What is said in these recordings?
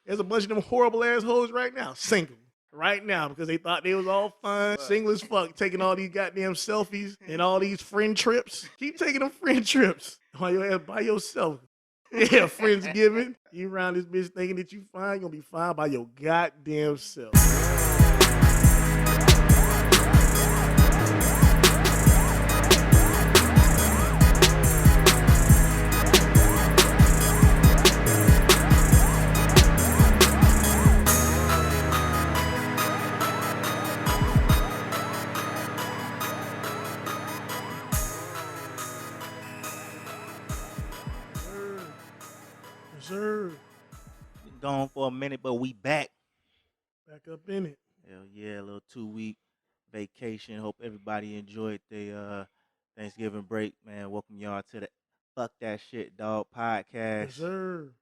There's a bunch of them horrible assholes right now, single. Right now, because they thought they was all fun, single as fuck, taking all these goddamn selfies and all these friend trips. Keep taking them friend trips while your ass by yourself. Yeah, Friendsgiving. You around this bitch thinking that you fine, you gonna be fine by your goddamn self. Yes, sir. Been gone for a minute, but we back. Back up in it. Hell yeah, a little 2 week vacation. Hope everybody enjoyed the Thanksgiving break, man. Welcome y'all to the Fuck That Shit Dog Yes, podcast. sir.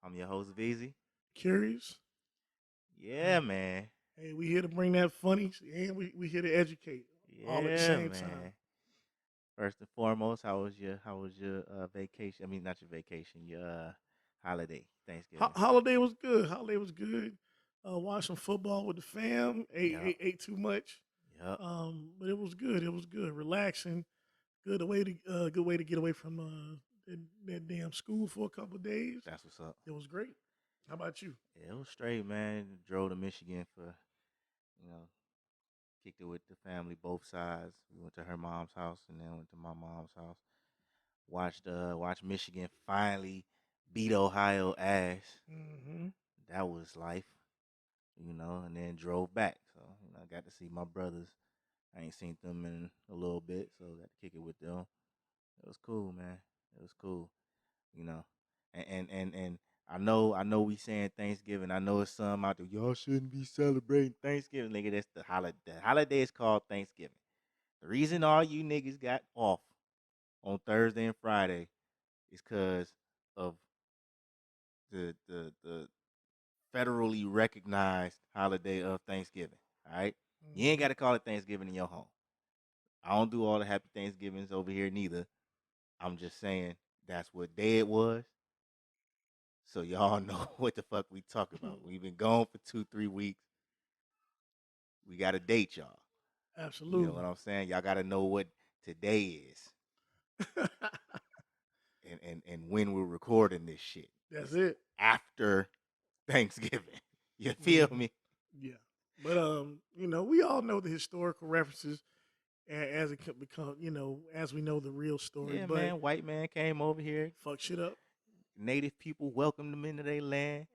I'm your host, Veezy. Qurious. Yeah, man. Hey, we here to bring that funny, and we here to educate all at the Yeah, same man. time. First and foremost, how was your vacation? I mean, not your vacation, your holiday, Thanksgiving. Holiday was good. Holiday was good. Watched some football with the fam. Yup. Ate too much. Yup. But it was good. It was good. Relaxing. Good way to get away from that damn school for a couple of days. That's what's up. It was great. How about you? Yeah, it was straight, man. Drove to Michigan for, you know, kicked it with the family, both sides. We went to her mom's house and then went to my mom's house. Watched Michigan finally beat Ohio ass. Mm-hmm. That was life, and then drove back. So, I got to see my brothers. I ain't seen them in a little bit, so got to kick it with them. It was cool, man. It was cool, you know. And I know we saying Thanksgiving. I know it's some out there, y'all shouldn't be celebrating Thanksgiving. Nigga, that's the holiday. The holiday is called Thanksgiving. The reason all you niggas got off on Thursday and Friday is because of the federally recognized holiday of Thanksgiving. All right? You ain't got to call it Thanksgiving in your home. I don't do all the happy Thanksgivings over here neither. I'm just saying that's what day it was. So y'all know what the fuck we talk about. We've been gone for 2-3 weeks. We got to date y'all. Absolutely. You know what I'm saying? Y'all got to know what today is and when we're recording this shit. That's it. After Thanksgiving. You feel me? Yeah. But we all know the historical references as it could become, as we know the real story. Yeah, but man. White man came over here. Fuck shit up. Native people welcomed them into their land.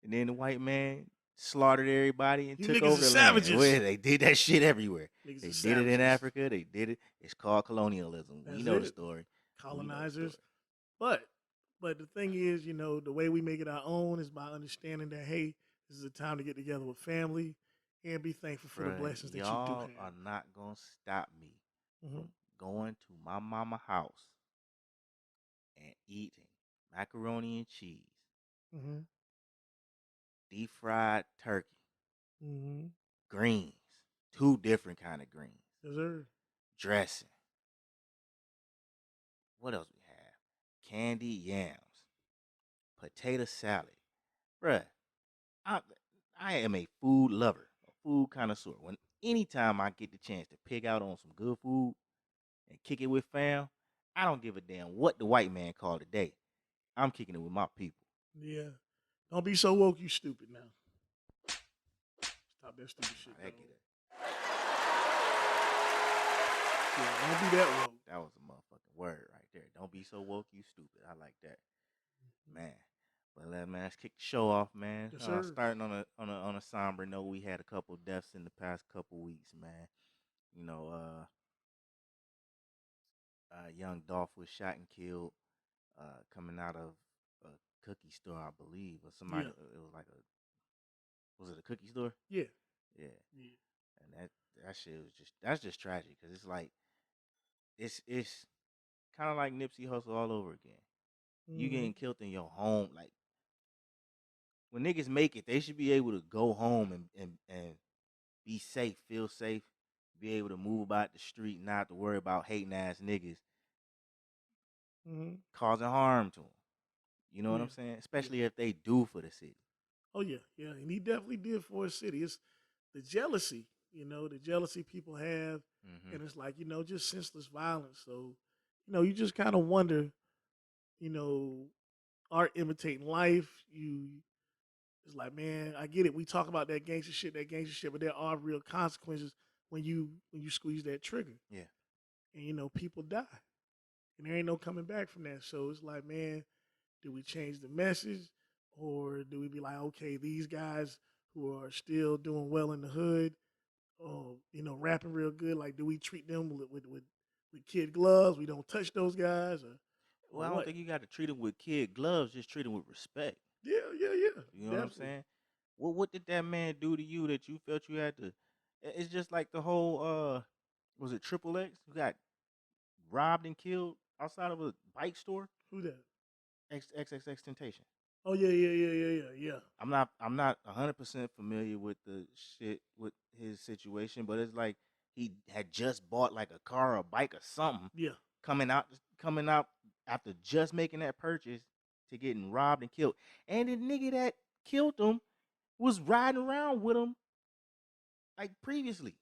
And then the white man slaughtered everybody and You took niggas over are the savages. land. Well, they did that shit everywhere. Niggas They are did it in savages. Africa. They did it. It's called colonialism. That's we know it. the story. Colonizers. But the thing is, the way we make it our own is by understanding that, hey, this is a time to get together with family and be thankful for the blessings that you do Y'all have. are not going to stop me Mm-hmm. from going to my mama house and eating macaroni and cheese, Mm-hmm. deep fried turkey, Mm-hmm. greens, 2 different kind of greens, Yes, sir. dressing. What else we have? Candy yams, potato salad. Bruh, I, I am a food lover, a food connoisseur. Anytime I get the chance to pick out on some good food and kick it with fam, I don't give a damn what the white man called today. I'm kicking it with my people. Yeah. Don't be so woke, you stupid now. Stop that stupid shit. That get it. Yeah, don't be that woke. That was a motherfucking word right there. Don't be so woke, you stupid. I like that, man. But let's kick the show off, man. Yes, sir. Starting on a somber note, we had a couple deaths in the past couple weeks, man. Young Dolph was shot and killed coming out of a cookie store, I believe, or somebody. Yeah. It was like was it a cookie store? Yeah. Yeah. And that shit was that's just tragic because it's like it's kind of like Nipsey Hussle all over again. You getting killed in your home, like when niggas make it, they should be able to go home and be safe, feel safe, be able to move about the street, not to worry about hating ass niggas causing harm to them. You know what Yeah. I'm saying? Especially if they do for the city. Oh yeah, yeah, and he definitely did for his city. It's the jealousy, the jealousy people have, Mm-hmm. and it's like just senseless violence. So, you just kind of wonder, you know, art imitating life. It's like, man, I get it. We talk about that gangster shit, but there are real consequences when you squeeze that trigger, Yeah. and people die, and there ain't no coming back from that. So it's like, man, do we change the message, or do we be like, okay, these guys who are still doing well in the hood, rapping real good, like, do we treat them with kid gloves? We don't touch those guys, or Well, I don't what? think you got to treat them with kid gloves. Just treat them with respect. Yeah, yeah, yeah, You know what I'm definitely. saying? What did that man do to you that you felt you had to? It's just like the whole was it Triple X who got robbed and killed outside of a bike store? Who that? XXX Temptation. Oh yeah, yeah, yeah, yeah, yeah, yeah. I'm not 100% familiar with the shit with his situation, but it's like he had just bought like a car or a bike or something Yeah, coming out after just making that purchase to getting robbed and killed. And the nigga that killed him was riding around with him like previously.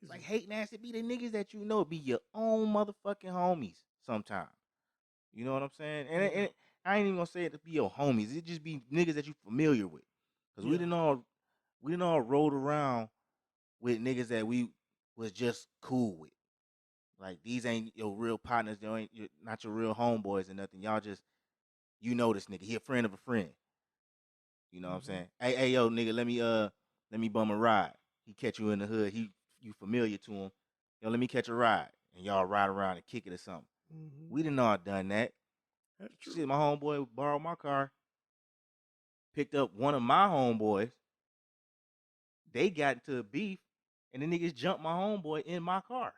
Like crazy. hating ass it be the niggas that be your own motherfucking homies sometimes. You know what I'm saying? Yeah, I ain't even gonna say it to be your homies. It just be niggas that you familiar with. Cause yeah, we didn't all rode around with niggas that we was just cool with. Like these ain't your real partners. They ain't not your real homeboys or nothing. Y'all just this nigga. He a friend of a friend. You know what I'm hmm saying? Hey, yo, nigga, let me bum a ride. He catch you in the hood. You familiar to him. Yo, let me catch a ride. And y'all ride around and kick it or something. hmm We didn't all done that. That's true. Shit, my homeboy borrowed my car, picked up one of my homeboys. They got into a beef, and the niggas jumped my homeboy in my car.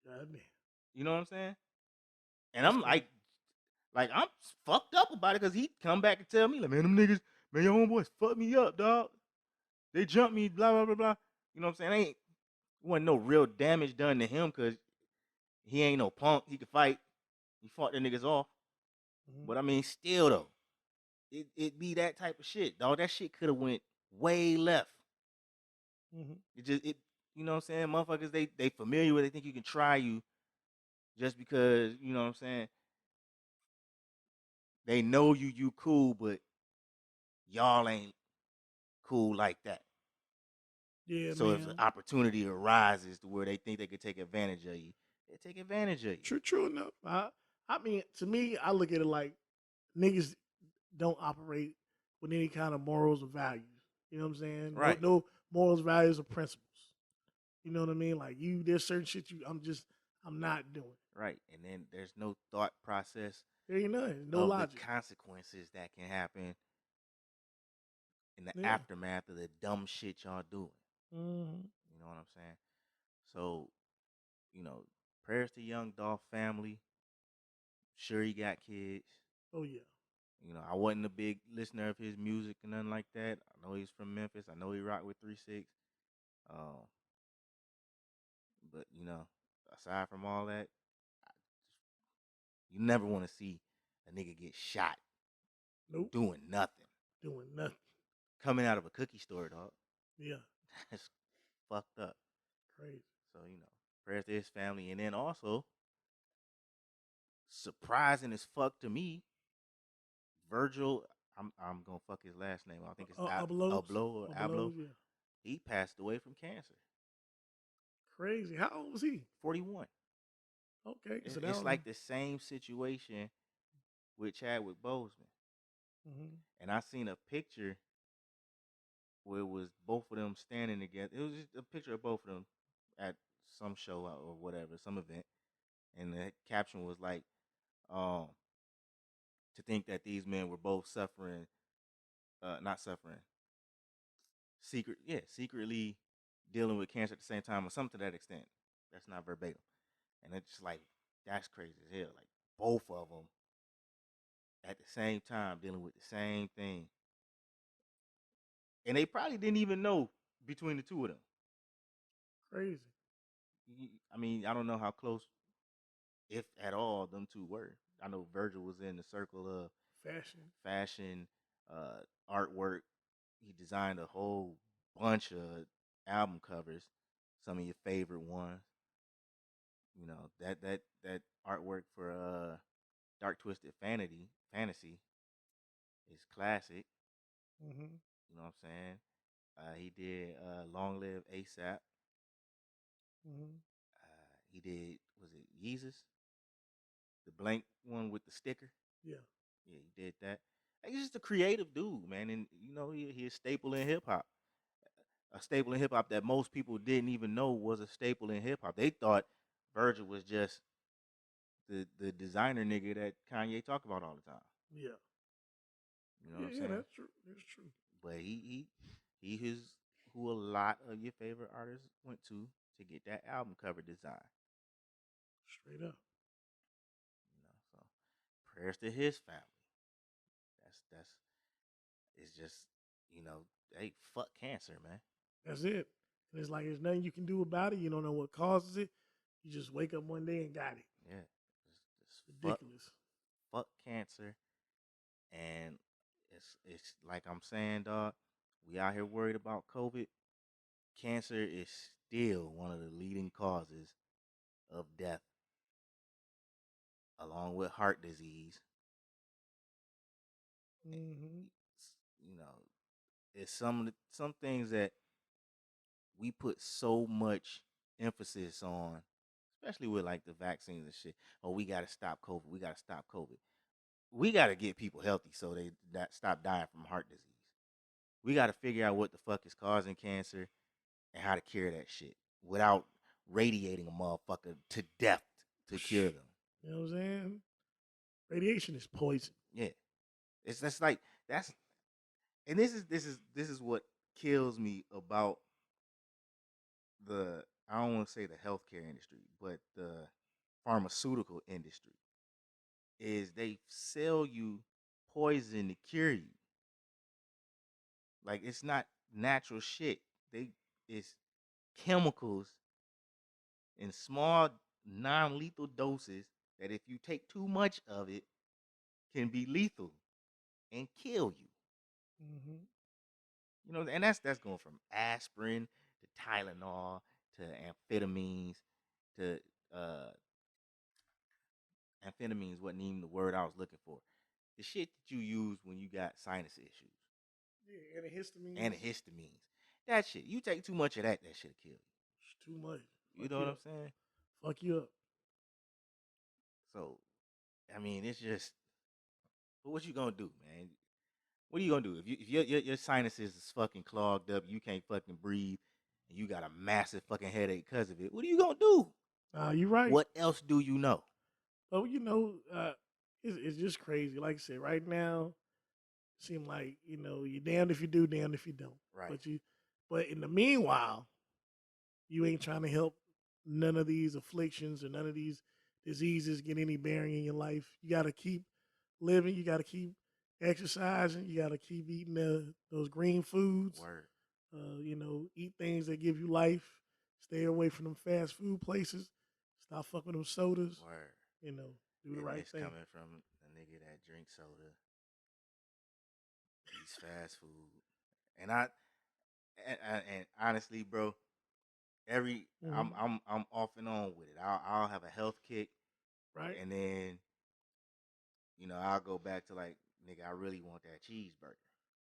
God damn, You know what I'm saying? And that's I'm crazy. like I'm fucked up about it because he come back and tell me, like, man, them niggas, man, your homeboys fucked me up, dog. They jumped me, blah, blah, blah, blah. You know what I'm saying? Ain't wasn't no real damage done to him because he ain't no punk. He could fight. He fought the niggas off. hmm But I mean, still though, it be that type of shit, dog. That shit could have went way left. hmm It you know what I'm saying? Motherfuckers, they familiar with it. They think you can try you just because, you know what I'm saying? They know you cool, but y'all ain't cool like that. Yeah, So if an man. opportunity arises to where they think they could take advantage of you, they take advantage of you. True, true enough. I mean, to me, I look at it like niggas don't operate with any kind of morals or values. You know what I'm saying? No, Right, no morals, values, or principles. You know what I mean? Like there's certain shit I'm not doing. right. And then there's no thought process There ain't none. No of the logic. consequences that can happen in the Yeah. aftermath of the dumb shit y'all doing. hmm You know what I'm saying? So, prayers to young Dolph family. Sure he got kids. Oh yeah. I wasn't a big listener of his music and nothing like that. I know he's from Memphis. I know he rocked with 3-6. Um, but aside from all that, you never want to see a nigga get shot Nope. doing nothing. Doing nothing. Coming out of a cookie store, dog. Yeah. That's fucked up. Crazy. So, prayers to his family. And then also, surprising as fuck to me, Virgil, I'm gonna fuck his last name. I think it's Uploads. Ablo or Ablo. Uploads. Yeah. He passed away from cancer. Crazy. How old was he? 41. Okay. So that It's was. like the same situation with Chadwick Boseman. hmm And I seen a picture where it was both of them standing together. It was just a picture of both of them at some show or whatever, some event. And the caption was like, um, to think that these men were both suffering, not suffering, secretly dealing with cancer at the same time or something to that extent. That's not verbatim. And it's just like, that's crazy as hell. Like, both of them at the same time dealing with the same thing. And they probably didn't even know between the two of them. Crazy. I mean, I don't know how close if at all, them two were. I know Virgil was in the circle of fashion, artwork. He designed a whole bunch of album covers. Some of your favorite ones. You know that artwork for Dark Twisted Fantasy is classic. Mm-hmm. You know what I'm saying? He did Long Live ASAP. Mm-hmm. He did, was it Yeezus? The blank one with the sticker. Yeah. Yeah, he did that. He's just a creative dude, man, and you know he's a staple in hip hop. A staple in hip hop that most people didn't even know was a staple in hip hop. They thought Virgil was just the designer nigga that Kanye talk about all the time. Yeah. You know what I'm saying? That's true. That's true. But he is who a lot of your favorite artists went to get that album cover design. Straight up. You know, so prayers to his family. That's it's just, you know, hey, fuck cancer, man. That's it. And it's like there's nothing you can do about it. You don't know what causes it. You just wake up one day and got it. Yeah. It's ridiculous. Fuck cancer. And it's like I'm saying, dog, we out here worried about COVID. Cancer is still one of the leading causes of death, along with heart disease. Mm-hmm. You know, it's some things that we put so much emphasis on, especially with like the vaccines and shit. Oh, we gotta stop COVID. We gotta stop COVID. We gotta get people healthy so they stop dying from heart disease. We gotta figure out what the fuck is causing cancer and how to cure that shit without radiating a motherfucker to death to cure them. You know what I'm saying? Radiation is poison. Yeah, that's like that's, and this is what kills me about the, I don't want to say the healthcare industry, but the pharmaceutical industry, is they sell you poison to cure you. Like it's not natural shit. It's chemicals in small non-lethal doses that if you take too much of it can be lethal and kill you. Mm-hmm. You know, and that's going from aspirin to Tylenol to amphetamines to uh amphetamines wasn't even the word I was looking for. The shit that you use when you got sinus issues. Yeah, antihistamines. Antihistamines. That shit. You take too much of that shit'll kill you. It's too much. You know what I'm saying? Fuck you up. So, I mean, it's just, but what you gonna do, man? What are you gonna do if your sinuses is fucking clogged up, you can't fucking breathe, and you got a massive fucking headache because of it? What are you gonna do? You're right. What else do you know? But you know, it's just crazy. Like I said, right now, it seems like you're damned if you do, damned if you don't. Right. But in the meanwhile, you ain't trying to help none of these afflictions or none of these diseases get any bearing in your life. You got to keep living. You got to keep exercising. You got to keep eating those green foods. Word. Eat things that give you life. Stay away from them fast food places. Stop fucking with them sodas. Word. Do the right thing. Coming from a nigga that drinks soda, eats fast food, and and honestly, bro, I'm off and on with it. I'll have a health kick, right, and then I'll go back to like, nigga, I really want that cheeseburger.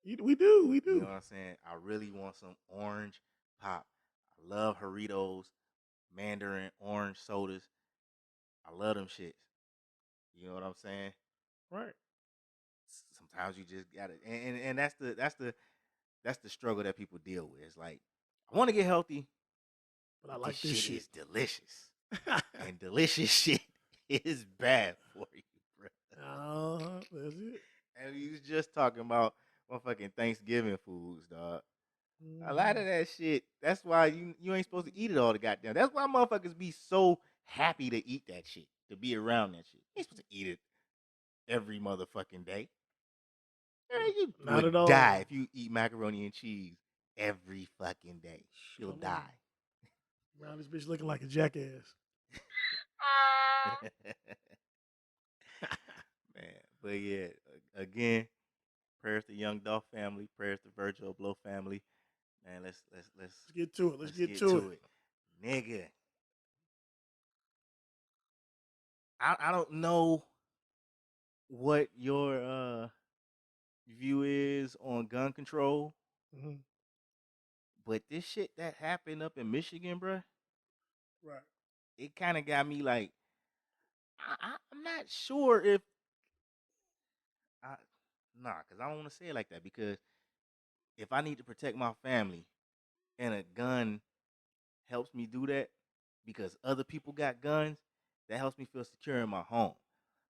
We do. You know what I'm saying? I really want some orange pop. I love Doritos, Mandarin orange sodas. I love them shits. You know what I'm saying? Right. Sometimes you just gotta, and that's the struggle that people deal with. It's like, I want to get healthy, but I like this shit. Is delicious, and delicious shit is bad for you, bro. That's it. And we was just talking about motherfucking Thanksgiving foods, dog. Mm-hmm. A lot of that shit. That's why you ain't supposed to eat it all the goddamn. That's why motherfuckers be so happy to eat that shit, to be around that shit. You ain't supposed to eat it every motherfucking day. You Not would at all. die if you eat macaroni and cheese every fucking day. You'll die. Around this bitch looking like a jackass. Man, but yeah, again, prayers to Young Dolph family, prayers to Virgil Blow family. Man, Let's get to it. Let's get get to to it. Nigga. I don't know what your view is on gun control, Mm-hmm. but this shit that happened up in Michigan, bruh, Right. it kind of got me like, I'm not sure if I, because I don't want to say it like that, because if I need to protect my family and a gun helps me do that because other people got guns, that helps me feel secure in my home.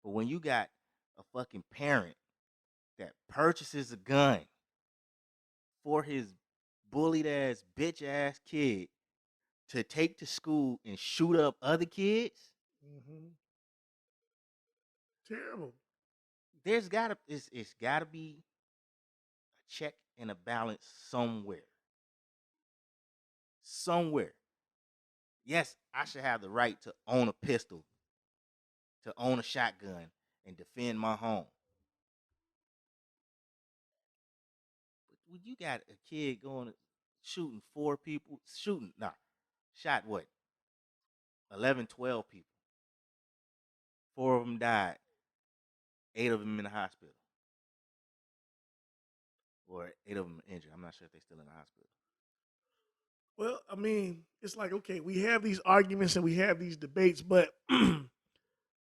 But when you got a fucking parent that purchases a gun for his bullied ass, bitch ass kid to take to school and shoot up other kids, Mm-hmm. Terrible. It's gotta be a check and a balance somewhere. Somewhere. Yes, I should have the right to own a pistol, to own a shotgun, and defend my home. But when you got a kid going shooting 4 people, shot what? 11, 12 people. 4 of them died. 8 of them in the hospital. Or 8 of them injured. I'm not sure if they're still in the hospital. Well, I mean, it's like, okay, we have these arguments and we have these debates, but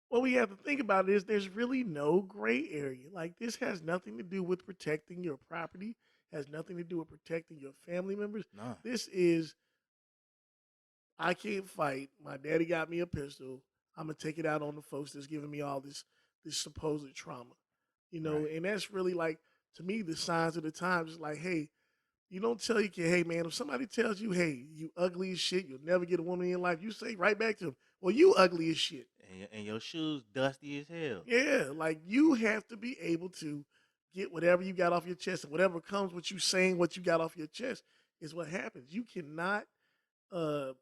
what we have to think about is there's really no gray area. Like, this has nothing to do with protecting your property, has nothing to do with protecting your family members. None. This is, I can't fight. My daddy got me a pistol. I'm gonna take it out on the folks that's giving me all this supposed trauma. Right. And that's really like, to me, the signs of the times is like, hey, you don't tell your kid, hey man, if somebody tells you, hey, you ugly as shit, you'll never get a woman in your life, you say right back to them, well, you ugly as shit. And your shoes dusty as hell. Yeah, like you have to be able to get whatever you got off your chest, and whatever comes with you saying what you got off your chest is what happens. You cannot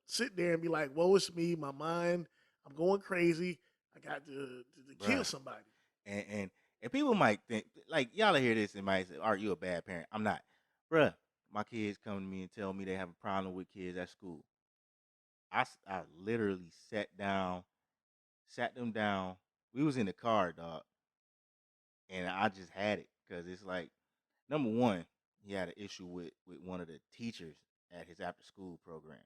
sit there and be like, "Woe is me, my mind, I'm going crazy. I got to kill Bruh. somebody." And people might think, like, y'all hear this and might say, are you a bad parent? I'm not. Bruh, my kids come to me and tell me they have a problem with kids at school. I literally sat them down. We was in the car, dog, and I just had it because it's like, number one, he had an issue with one of the teachers at his after school program,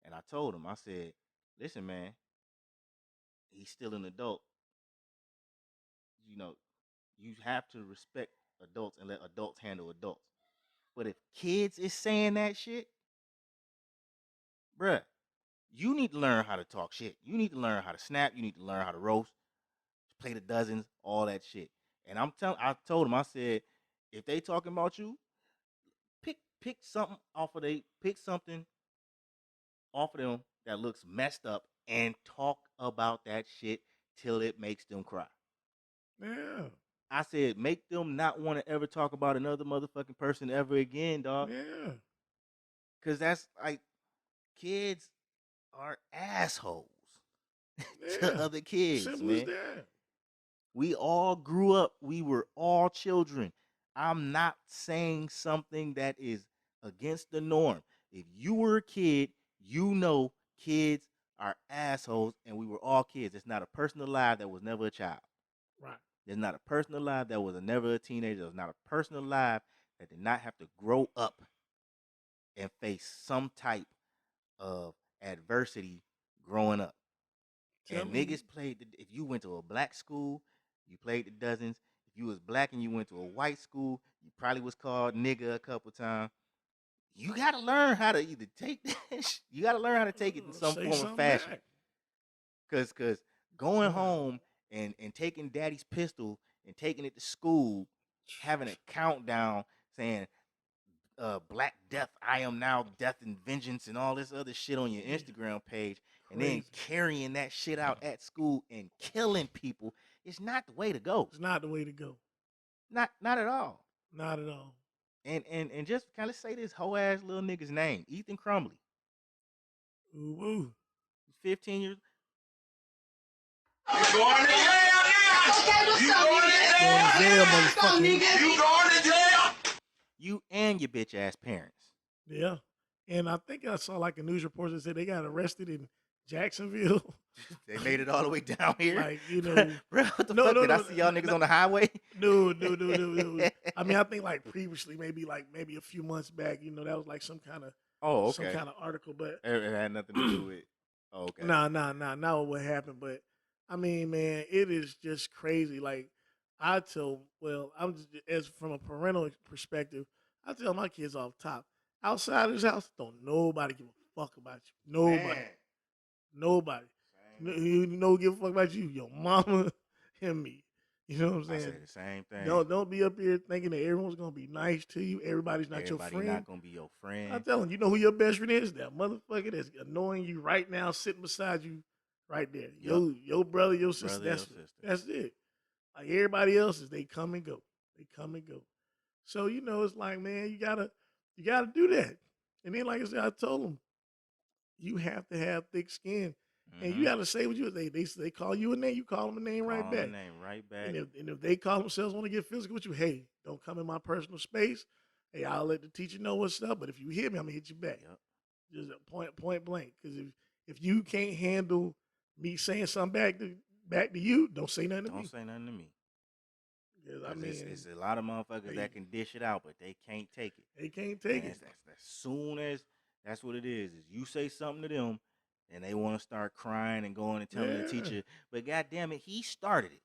and I told him, I said, listen, man, he's still an adult. You know, you have to respect adults and let adults handle adults. But if kids is saying that shit, bruh, you need to learn how to talk shit. You need to learn how to snap. You need to learn how to roast, play the dozens, all that shit. And I told him, I said, if they talking about you, pick something pick something off of them that looks messed up and talk about that shit till it makes them cry. Yeah, I said, make them not want to ever talk about another motherfucking person ever again, dog. yeah, Cause that's like, kids are assholes to yeah. other kids, Simple as man. that. We all grew up. We were all children. I'm not saying something that is against the norm. If you were a kid, you know kids are assholes, and we were all kids. It's not a person alive that was never a child. Right. There's not a person alive that was never a teenager. There's not a person alive that did not have to grow up and face some type of adversity growing up. Tell And me, niggas if you went to a black school, you played the dozens. If you was black and you went to a white school, you probably was called nigga a couple times. You gotta learn how to either take that. You gotta learn how to take it in some say form of something fashion. back. Cause going home and taking daddy's pistol and taking it to school, having a countdown saying Black Death, I am now death and vengeance, and all this other shit on your Yeah, Instagram page, and then crazy. carrying that shit out at school and killing people is not the way to go. It's not the way to go. Not at all. Not at all. And just kind of say this whole ass little nigga's name, Ethan Crumley, Ooh, ooh. 15 years. You going to jail now? Okay, what's You up, going to nigga? Going to jail, What's up, motherfucker. nigga? You going to jail? You and your bitch ass parents. Yeah. And I think I saw like a news report that said they got arrested in Jacksonville. They made it all the way down here. Like, you know. Bro, what the No, fuck? no, Did no, I see y'all no, niggas no. on the highway? No. I mean, I think like previously, maybe a few months back, you know, that was like some kind of article, but It had nothing to do with. Oh, okay. nah, not what happened. But I mean, man, it is just crazy. Like I'm just as from a parental perspective, I tell my kids off top, outside of this house, don't nobody give a fuck about you. Nobody. You know, give a fuck about you, your mama and me. You know what I'm I saying? say the same thing. Don't be up here thinking that everyone's gonna be nice to you. Everybody's not your Everybody friend. not gonna be your friend. I'm telling you, know who your best friend is? That motherfucker that's annoying you right now, sitting beside you, right there. Your brother, your sister. That's it. Like everybody else they come and go. They come and go. So you know, it's like, man, you gotta do that. And then, like I said, I told them, you have to have thick skin. And you got to say what they call you a name, you call them a name right back. And if they call themselves want to get physical with you, hey, don't come in my personal space. Hey, I'll let the teacher know what's up. But if you hit me, I'm gonna hit you back. Yep. Just point blank. Because if you can't handle me saying something back to you, don't say nothing to me. Don't say nothing to me. I mean, it's a lot of motherfuckers that can dish it out, but they can't take it. They can't take it. As soon as that's what it is you say something to them, and they want to start crying and going and telling the teacher. But goddamn it, he started it.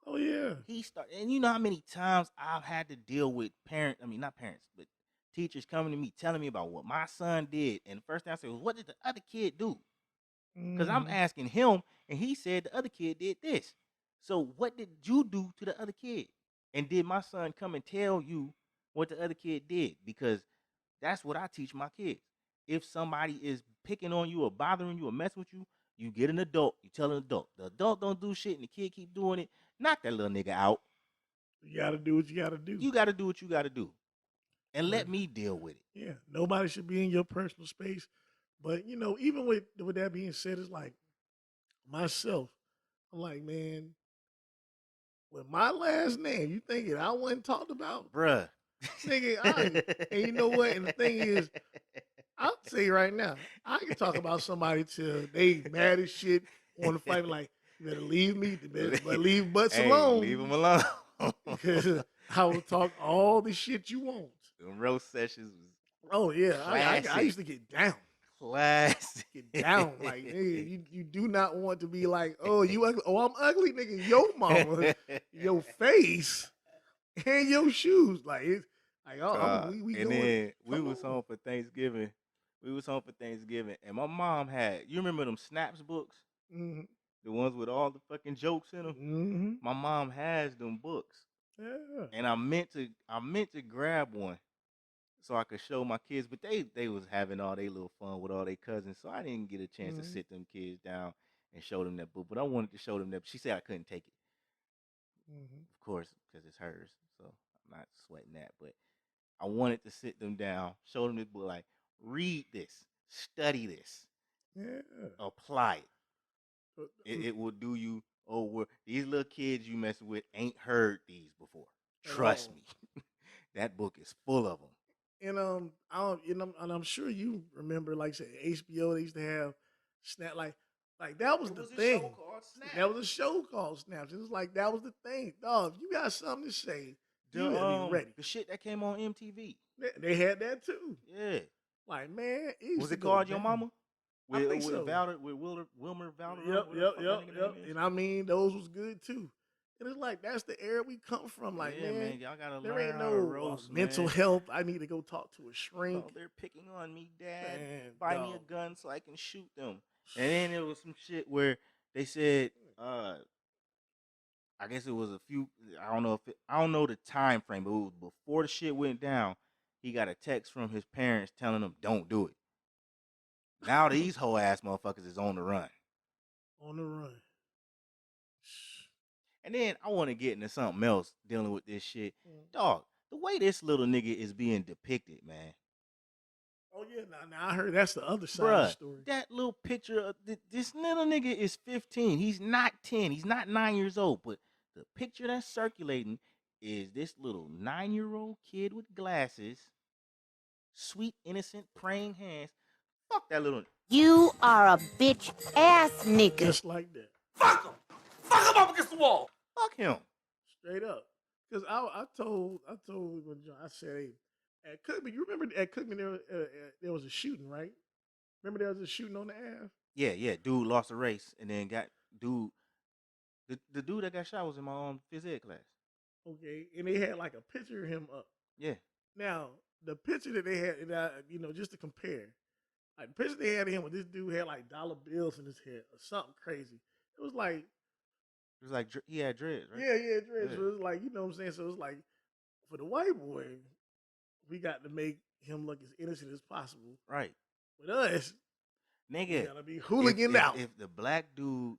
Oh yeah, he started. And you know how many times I've had to deal with not parents, but teachers coming to me telling me about what my son did, and the first thing I said was, "What did the other kid do?" Because I'm asking him, and he said the other kid did this. So what did you do to the other kid? And did my son come and tell you what the other kid did? Because that's what I teach my kids. If somebody is picking on you or bothering you or messing with you, you get an adult, you tell an adult. The adult don't do shit and the kid keep doing it, knock that little nigga out. You gotta do what you gotta do. You gotta do what you gotta do. And let me deal with it. Yeah. Nobody should be in your personal space. But you know, even with that being said, it's like myself, I'm like, man, with my last name, you thinking I wasn't talked about? Bruh. Nigga, and you know what? And the thing is, I'll tell you right now, I can talk about somebody till they mad as shit, want to fight. Like, you better leave me, leave butts alone. Leave them alone. Because I will talk all the shit you want. Them roast sessions was Oh yeah, I used to get down. Classic. Get down. Like, nigga, you do not want to be like, oh, you ugly. Oh, I'm ugly, nigga. Your mama, your face, and your shoes. Like, it's like, oh, we and going. then we was home for Thanksgiving. And my mom had, you remember them Snaps books? Mm-hmm. The ones with all the fucking jokes in them? Mm-hmm. My mom has them books. Yeah. And I meant to grab one so I could show my kids, but they was having all their little fun with all their cousins, so I didn't get a chance to sit them kids down and show them that book. But I wanted to show them that. She said I couldn't take it, of course, because it's hers. So I'm not sweating that. But I wanted to sit them down, show them this book, like, read this, study this, apply it. It will do you over. These little kids you messing with ain't heard these before. Trust me. That book is full of them. And I'm sure you remember, like say HBO, they used to have Snap, like that was the thing. That was a show called Snaps. It was like that was the thing, dog. If you got something to say, you gotta be ready. The shit that came on MTV, they had that too. Yeah, like man, was it called Your Mama? I think so. With Wilmer Valder. Yep. And I mean, those was good too. And it's like that's the era we come from. Like, man, y'all gotta there learn ain't how no to roast, mental health. I need to go talk to a shrink. Oh, they're picking on me, Dad. Man, buy me a gun so I can shoot them. And then there was some shit where they said, I guess it was a few. I don't know the time frame, but it was before the shit went down. He got a text from his parents telling him, "Don't do it." Now these whole ass motherfuckers is on the run. On the run. And then I want to get into something else dealing with this shit. Dog, the way this little nigga is being depicted, man. Oh yeah, now I heard that's the other side of the Bruh, story. that little picture of this little nigga is 15. He's not 10. He's not 9 years old. But the picture that's circulating is this little 9-year-old kid with glasses, sweet, innocent, praying hands. Fuck that little. You are a bitch ass nigga. Just like that. Fuck him! Fuck him up against the wall! Fuck him. Straight up. Because I told when I said, hey, at Cookman, you remember at Cookman there was a shooting, right? Remember there was a shooting on the Ave? Yeah. Dude lost a race and then got dude. The dude that got shot was in my phys ed class. Okay, and they had like a picture of him up. Yeah. Now the picture that they had, just to compare, like the picture they had of him with this dude had like dollar bills in his head or something crazy. It was like he had dreads, right? yeah, dreads. Yeah. So it was like, you know what I'm saying? So it was like for the white boy, we got to make him look as innocent as possible. Right. With us, Nigga, we gotta be hooligan out. If the black dude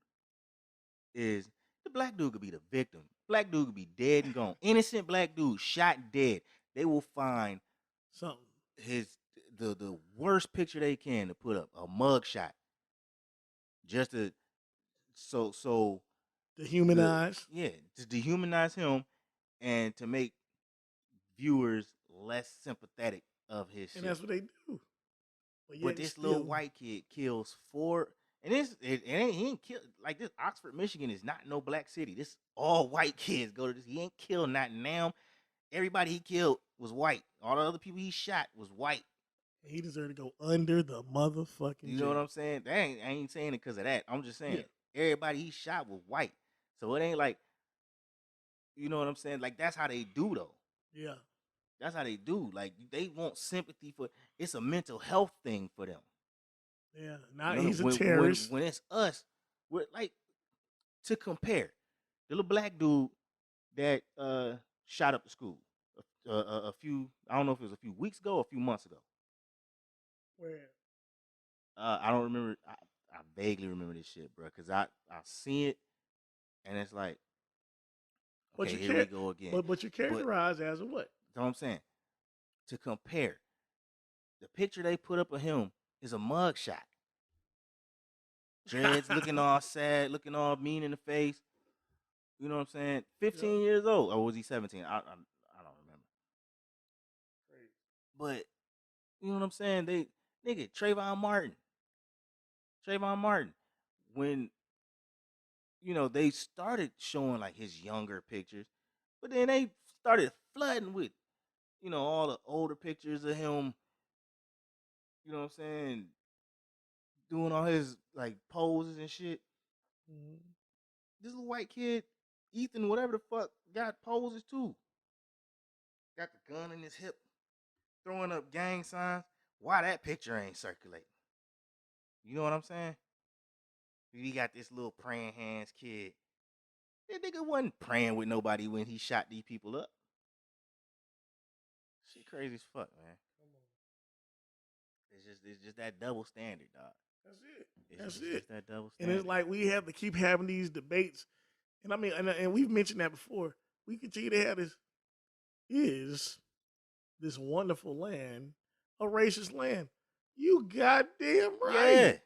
could be the victim. Black dude could be dead and gone. Innocent black dude shot dead. They will find Something. the worst picture they can to put up, a mug shot. Just to so Dehumanize. to dehumanize him and to make viewers less sympathetic of his shit. And that's what they do. But this little white kid kills 4, and he ain't killed like this. Oxford, Michigan is not no black city. This all white kids go to this. He ain't killed not now. Everybody he killed was white. All the other people he shot was white. He deserved to go under the motherfucking You know what I'm saying? I ain't saying it because of that. I'm just saying everybody he shot was white. So it ain't like, you know what I'm saying? Like that's how they do though. Yeah. That's how they do. Like they want sympathy for. It's a mental health thing for them. Yeah. Now he's a terrorist. When it's us, we're like to compare the little black dude that shot up the school a few. I don't know if it was a few weeks ago or a few months ago. Where? I don't remember. I vaguely remember this shit, bro, because I see it, and it's like, okay, here we go again. But you're characterized as a what? That's what I'm saying. To compare, the picture they put up of him is a mug shot. Dreads looking all sad, looking all mean in the face. You know what I'm saying? 15 years old. Or was he 17? I don't remember. But, you know what I'm saying? Trayvon Martin. When, they started showing like his younger pictures, but then they started flooding with, all the older pictures of him, you know what I'm saying, doing all his like poses and shit. Mm-hmm. This little white kid, Ethan, whatever the fuck, got poses too. Got the gun in his hip, throwing up gang signs. Why that picture ain't circulating? You know what I'm saying? We got this little praying hands kid. That nigga wasn't praying with nobody when he shot these people up. Shit crazy as fuck, man. It's just that double standard, dog. That's it. Just that double standard. And it's like we have to keep having these debates. And I mean, and we've mentioned that before. We continue to have this wonderful land, a racist land. You goddamn right. Yeah.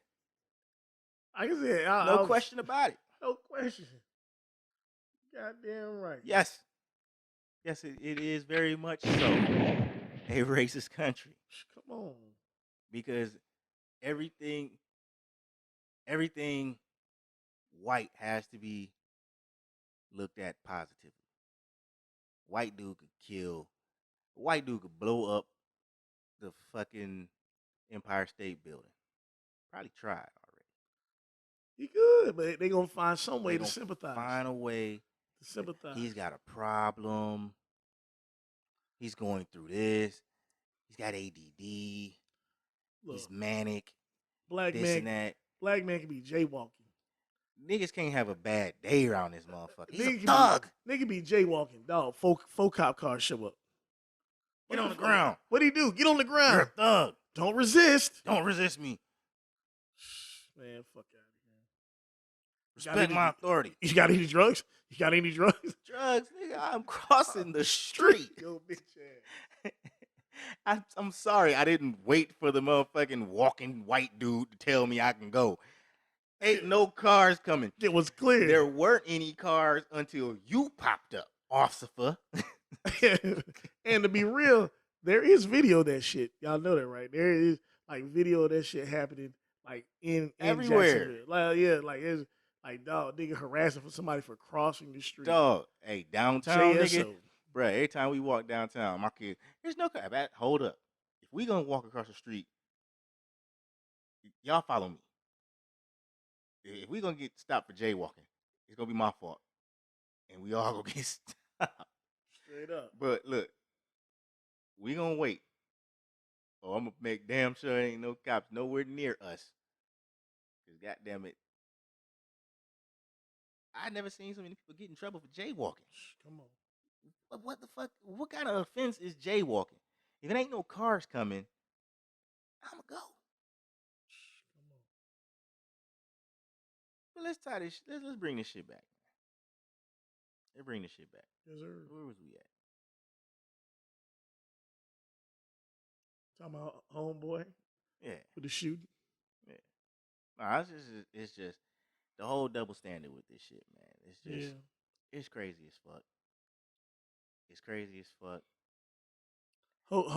Like I said, no question about it. No question. Goddamn right. Yes, it is very much so a racist country. Come on. Because everything white has to be looked at positively. White dude could blow up the fucking Empire State Building. Probably tried already. He could, but they gonna find some way to sympathize. Find a way to sympathize. He's got a problem. He's going through this. He's got ADD. Look, he's manic. Black man can be jaywalking. Niggas can't have a bad day around this motherfucker. He's a thug. Nigga be jaywalking, dog. Four cop cars show up. Get on the ground. What'd he do? Get on the ground. You're a thug. Don't resist. Don't resist me. Man, fuck out of here. Respect my authority. You got any drugs? Drugs, nigga. I'm crossing the street. Yo, bitch ass. I'm sorry. I didn't wait for the motherfucking walking white dude to tell me I can go. Ain't no cars coming. It was clear. There weren't any cars until you popped up, officer. And to be real, there is video of that shit. Y'all know that, right? There is like video of that shit happening like in Everywhere. Jacksonville. Like yeah, like it's like dog nigga harassing for somebody for crossing the street. Dog, hey, downtown, nigga. JSO. Bruh, every time we walk downtown, my kids, there's no car. Hold up. If we gonna walk across the street, y'all follow me. If we gonna get stopped for jaywalking, it's gonna be my fault. And we all gonna get stopped. Straight up. But look, we gonna wait. Or I'm gonna make damn sure ain't no cops nowhere near us. Cause goddamn it, I never seen so many people get in trouble for jaywalking. Come on. What the fuck? What kind of offense is jaywalking? If it ain't no cars coming, I'ma go. Come on. But let's tie this. Let's bring this shit back. Let's bring this shit back. Yes, sir. Where was we at? Talking about homeboy Yeah, with the shooting. yeah. Nah, it's just the whole double standard with this shit, man. It's just it's crazy as fuck. It's crazy as fuck.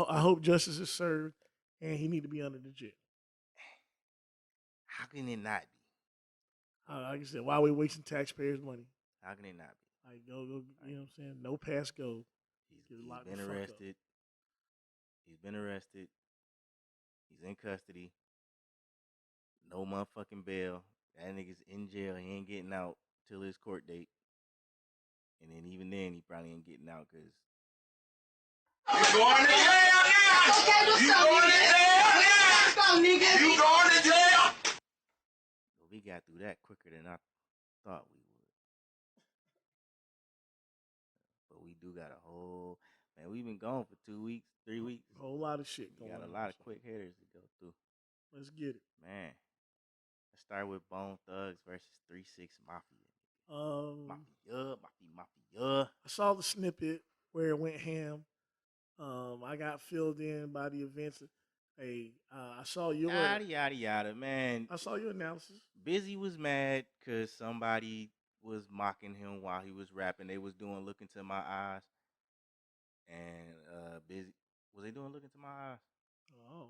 I hope justice is served, and he need to be under the jail. How can it not be? Like I said, why are we wasting taxpayers' money? How can it not be? Like go, you know what I'm saying? No pass go. He's locked been the fuck up. arrested. He's been arrested. He's in custody. No motherfucking bail. That nigga's in jail. He ain't getting out till his court date. And then even then, he probably ain't getting out because You going to jail now? You going to jail now? You going to jail? we got through that quicker than I thought we would. But we do got a whole man. We've been gone for 2 weeks, 3 weeks. A whole lot of shit We going on. got a lot of quick hitters to go through. Let's get it. Man, let's start with Bone Thugs versus 3-6 Mafia. Mafia. I saw the snippet where it went ham. I got filled in by the events. Hey, I saw your Yada, man. I saw your analysis. Busy was mad because somebody was mocking him while he was rapping. They was doing "Look Into My Eyes," and Busy was they doing "Look Into My Eyes"? Oh,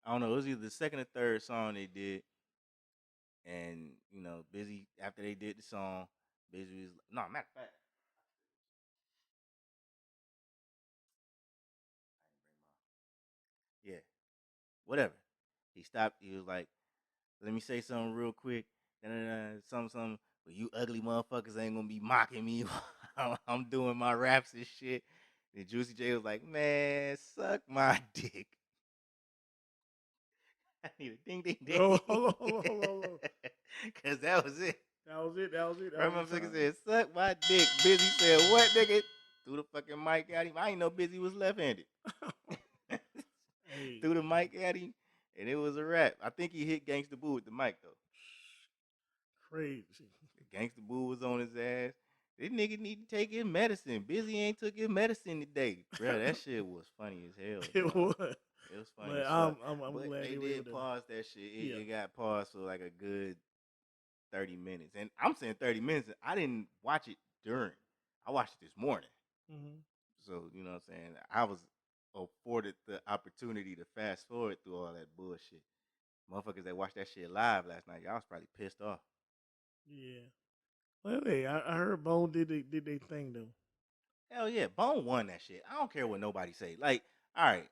I don't know. It was either the second or third song they did, and Busy after they did the song, Busy was no matter of fact. Yeah, whatever. He stopped. He was like, "Let me say something real quick. Something. But you ugly motherfuckers ain't gonna be mocking me while I'm doing my raps and shit." And Juicy J was like, "Man, suck my dick." I need a ding, ding, ding. Oh, hold on. Cause that was it. That was it. Her motherfucker said, "Suck my dick." Busy said, "What, nigga?" Threw the fucking mic at him. I ain't know Busy was left-handed. Hey. Threw the mic at him, and it was a wrap. I think he hit Gangsta Boo with the mic though. Crazy. Gangsta Boo was on his ass. This nigga need to take his medicine. Busy ain't took his medicine today, bro. That shit was funny as hell. It bro. was. It was funny. But as I'm fuck. But glad they were able did to- pause that shit. Yeah. It got paused for like a good 30 minutes, and I'm saying 30 minutes. I didn't watch it during. I watched it this morning. Mhm. So you know what I'm saying. I was afforded the opportunity to fast forward through all that bullshit. Motherfuckers that watched that shit live last night, y'all was probably pissed off. Yeah. Well, hey, I heard Bone did they thing though. Hell yeah, Bone won that shit. I don't care what nobody say. Like, all right,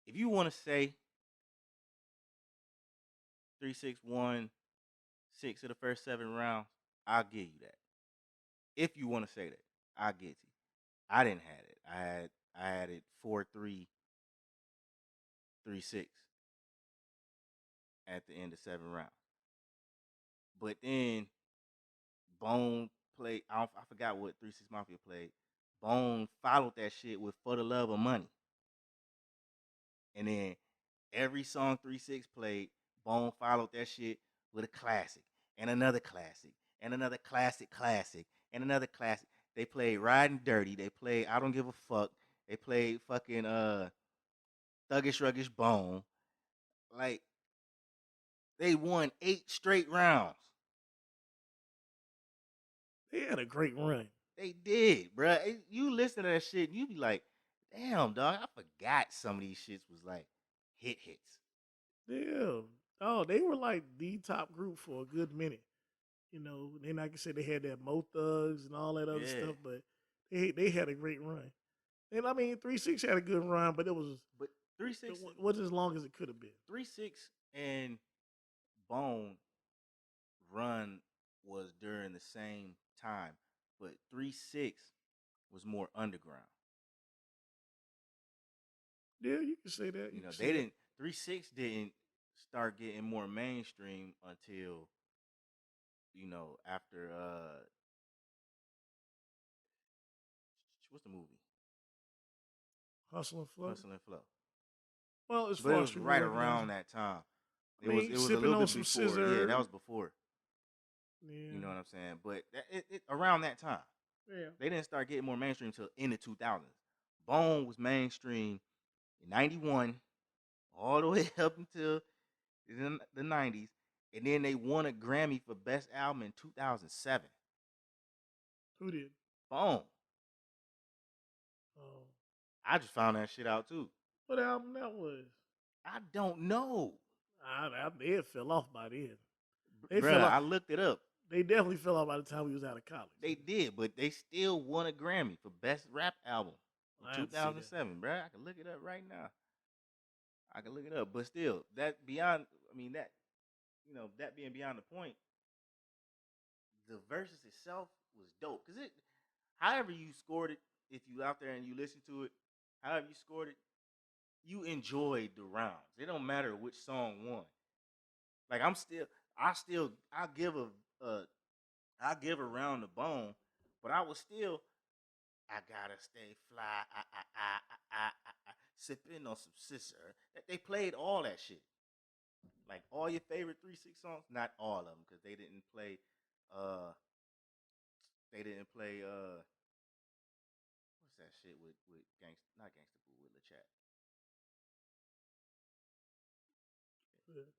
if you want to say 3-6 won 6 of the first 7 rounds, I'll give you that. If you want to say that, I'll get you. I didn't have it. I had it 4-3, 3-6 at the end of 7 rounds. But then Bone played. I forgot what 3-6 Mafia played. Bone followed that shit with "For the Love of Money," and then every song 3-6 played, Bone followed that shit with a classic and another classic and another classic and another classic. They played "Riding Dirty." They played "I Don't Give a Fuck." They played fucking Thuggish Ruggish Bone. Like they won 8 straight rounds. They had a great run. They did, bruh. You listen to that shit, and you be like, damn, dog, I forgot some of these shits was like hits. Yeah. Oh, they were like the top group for a good minute. You know, then like I said, they had that Mo Thugs and all that other Yeah. stuff, but they had a great run. And I mean, 3-6 had a good run, but it But 3-6 wasn't as long as it could have been. 3-6 and Bone run was during the same time, but 3-6 was more underground. Yeah, you can say that. You know, they didn't 3-6 didn't start getting more mainstream until, you know, after what's the movie? Hustle and Flow. Hustle and Flow. Well, as But far it as was people right recognize around them. that time. I mean, It was a sipping little on bit some before. scissor. Yeah, that was before. Yeah. You know what I'm saying? But around that time. Yeah. They didn't start getting more mainstream until in the 2000s. Bone was mainstream in 91 all the way up until the 90s. And then they won a Grammy for Best Album in 2007. Who did? Bone. Oh. I just found that shit out too. What album that was? I don't know. They had fell off by then. Bruh, I looked it up. They definitely fell off by the time we was out of college. They did, but they still won a Grammy for Best Rap Album in 2007, bruh. I can look it up right now. I can look it up. But still, that beyond, I mean, that, you know, that being beyond the point, the verses itself was dope. Because it, however you scored it, if you out there and you listen to it, however you scored it, you enjoyed the rounds. It don't matter which song won. Like I give a round to Bone, but I was still, I gotta stay fly, sipping on some scissor. They played all that shit. Like all your favorite 3-6 songs, not all of them, because they didn't play what's that shit with not Gangsta Boo, with LeChat.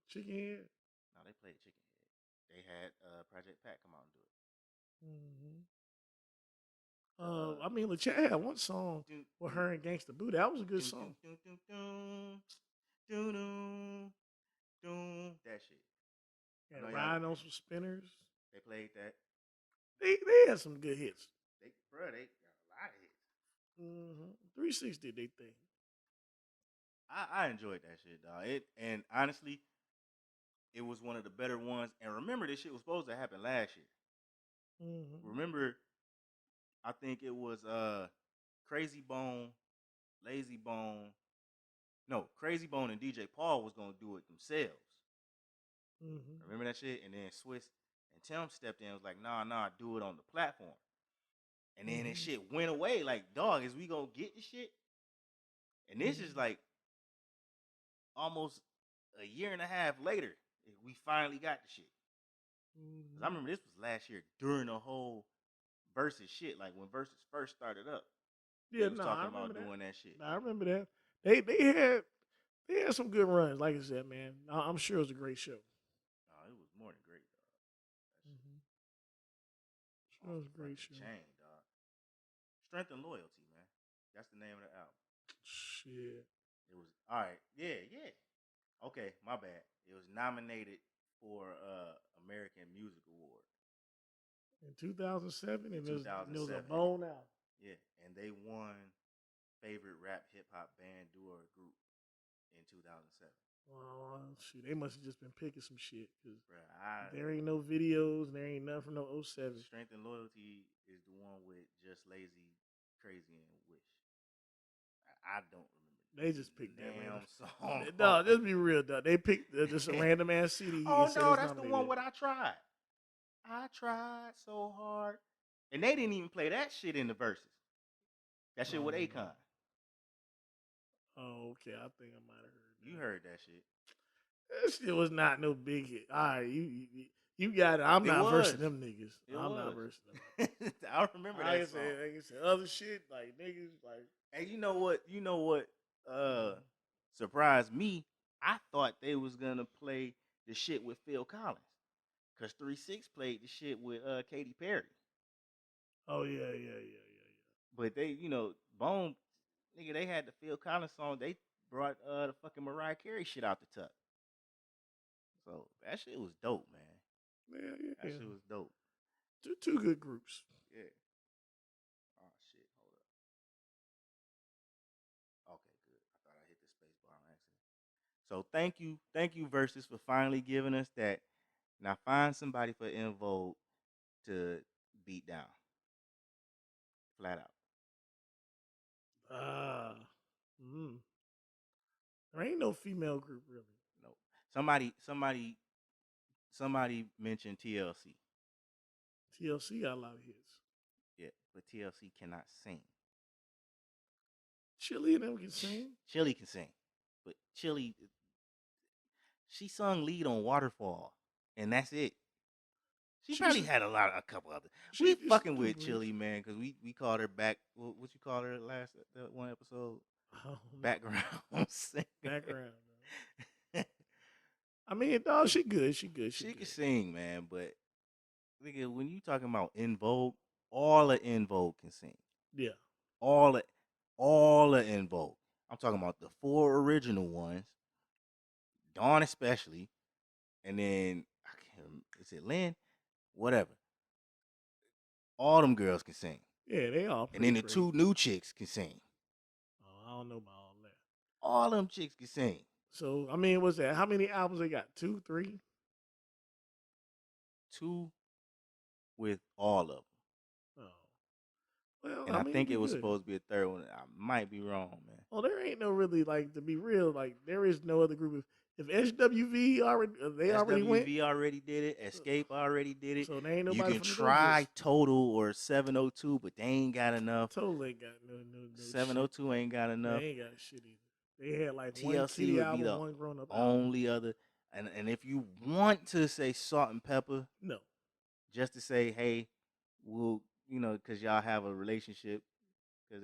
Chicken Head? No, they played Chicken Head. They had Project Pat come out and do it. I mean, LeChat had one song with her and Gangsta Boo. That was a good song. That shit. And riding on some spinners. They played that. They had some good hits. They got a lot of hits. 3-6 did they thing. I enjoyed that shit, dog. And honestly, it was one of the better ones. And remember, this shit was supposed to happen last year. Remember, I think it was Crazy Bone, Lazy Bone. No, Crazy Bone and DJ Paul was gonna do it themselves. Remember that shit? And then Swiss and Tim stepped in and was like, nah, do it on the platform. And then that shit went away. Like, dog, is we gonna get the shit? And this is like almost a year and a half later, we finally got the shit. Cause I remember this was last year during the whole Versus shit, like when Versus first started up. Yeah, talking about doing that shit. I remember that. They had some good runs. Like I said, man, I'm sure it was a great show. It was more than great, dog. Sure, it was a great show. Chain, dog. Strength and Loyalty, man. That's the name of the album. Shit. It was all right. Yeah. Okay, my bad. It was nominated for American Music Award in 2007. In 2007. It was a Bone out. Yeah, and they won favorite rap hip hop band, duo, or group in 2007. Well, shoot, they must have just been picking some shit because there ain't no videos, and there ain't nothing from no 07. Strength and Loyalty is the one with Just Lazy, Crazy, and Wish. I don't remember. They just picked that damn song. No, just be real, dog. They picked just a random ass CD. Oh no, that's the one where I tried. I tried so hard, and they didn't even play that shit in the verses. That shit with Akon. Oh, okay. I think I might have heard that. You heard that shit. That shit was not no big hit. All right, You got it. I'm It not versing was. them niggas. It I'm not was. versing them. I remember I that can song. say other shit like niggas like. And you know what? Surprised me. I thought they was gonna play the shit with Phil Collins, cause 3-6 played the shit with Katy Perry. Oh yeah. But they, Bone, nigga, they had the Phil Collins song. They brought the fucking Mariah Carey shit out the tuck. So that shit was dope, man. Yeah. That shit was dope. Two good groups. Yeah. Oh shit, hold up. Okay, good. I thought I hit the space bar on accident. So thank you, Versus, for finally giving us that. Now find somebody for En Vogue to beat down. Flat out. There ain't no female group really. No. Somebody mentioned TLC. TLC got a lot of hits. Yeah, but TLC cannot sing. Chili and them can sing. Chili can sing, but Chili, she sung lead on Waterfall, and that's it. She probably had a couple other. We fucking with Chili, man, because we called her back. What you called her that one episode? Background singer. Background. I mean, dog, she good. She good. She can sing, man, but nigga, when you talking about En Vogue, all of En Vogue can sing. Yeah. All of En Vogue. I'm talking about the 4 original ones, Dawn especially, and then is it Lynn? Whatever. All them girls can sing. Yeah, they all. And then the 2 new chicks can sing. Oh, I don't know about all that. All them chicks can sing. So I mean, what's that? How many albums they got? 2, 3? 2 with all of them. Oh. Well, and I think it was supposed to be a third one. I might be wrong, man. Well, there ain't no really, like, to be real, like, there is no other group. If SWV already, already went. SWV already did it. Escape already did it. So there ain't nobody. You can try Total or 702, but they ain't got enough. Total ain't got no 702 shit. Ain't got enough. They ain't got shit either. They had like TLC one Kitty would album, be the one grown up only album. Other. And if you want to say Salt and Pepper, no, just to say, hey, we'll, because y'all have a relationship, because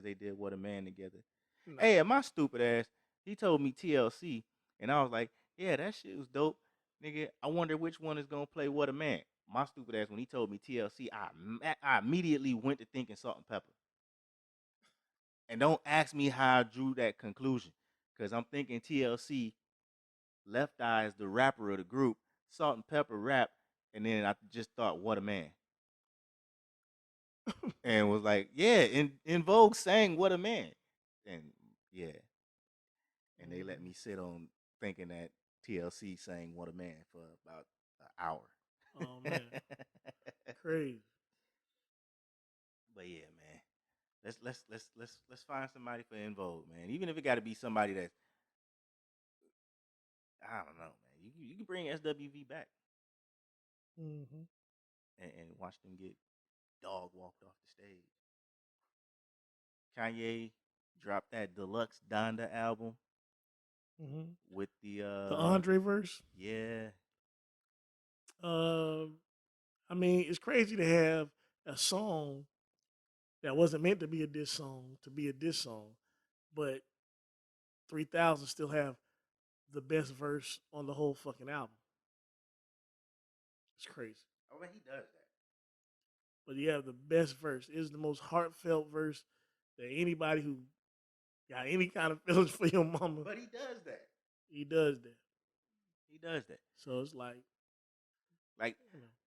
they did What a Man together. No. Hey, my stupid ass, he told me TLC, and I was like, yeah, that shit was dope, nigga. I wonder which one is gonna play What a Man. My stupid ass, when he told me TLC, I immediately went to thinking Salt and Pepper. And don't ask me how I drew that conclusion, because I'm thinking TLC, Left Eye is the rapper of the group, Salt and Pepper rap, and then I just thought, What a Man. And was like, yeah, En Vogue sang What a Man. And yeah. And they let me sit on thinking that TLC sang What a Man for about an hour. Oh man. Crazy. But yeah, man. Let's find somebody for En Vogue, man. Even if it got to be somebody that's, I don't know, man. You can bring SWV back, and watch them get dog walked off the stage. Kanye dropped that deluxe Donda album with the Andre verse. Yeah. I mean, it's crazy to have a song that wasn't meant to be a diss song but 3000 still have the best verse on the whole fucking album. It's crazy. Oh, but he does that. But you have the best verse. It is the most heartfelt verse that anybody who got any kind of feelings for your mama. But he does that. He does that. He does that. So it's like,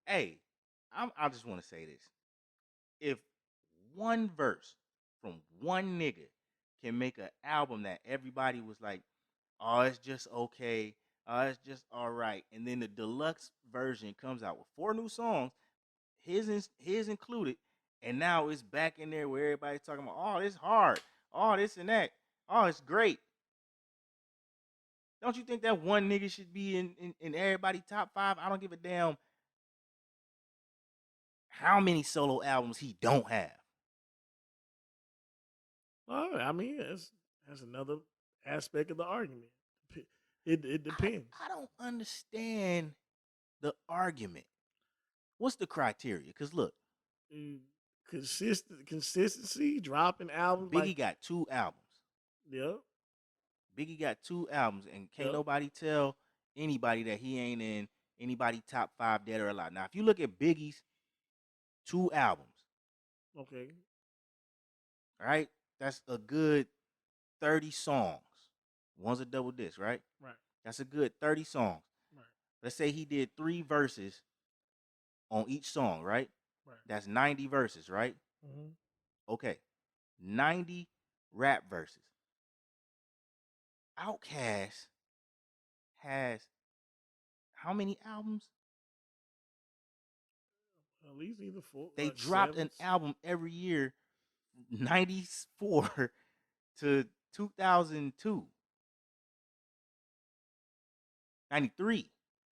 hey, I just want to say this. If one verse from one nigga can make an album that everybody was like, oh, it's just okay, it's just all right, and then the deluxe version comes out with 4 new songs, his included, and now it's back in there where everybody's talking about, oh, it's hard, oh, this and that, oh, it's great. Don't you think that one nigga should be in everybody's top 5? I don't give a damn how many solo albums he don't have. Well, I mean, that's another aspect of the argument. It depends. I don't understand the argument. What's the criteria? Because look, Consistency, dropping albums. Biggie got 2 albums. Yep. Biggie got 2 albums, and can't Yep. nobody tell anybody that he ain't in anybody top 5 dead or alive. Now, if you look at Biggie's 2 albums, Okay. all right, that's a good 30 songs. One's a double disc, right? Right. That's a good 30 songs. Right. Let's say he did 3 verses on each song, right? Right. That's 90 verses, right? Mm-hmm. Okay. 90 rap verses. Outkast has how many albums? At least either 4. They dropped 7. an album every year, 94 to 2002. 93.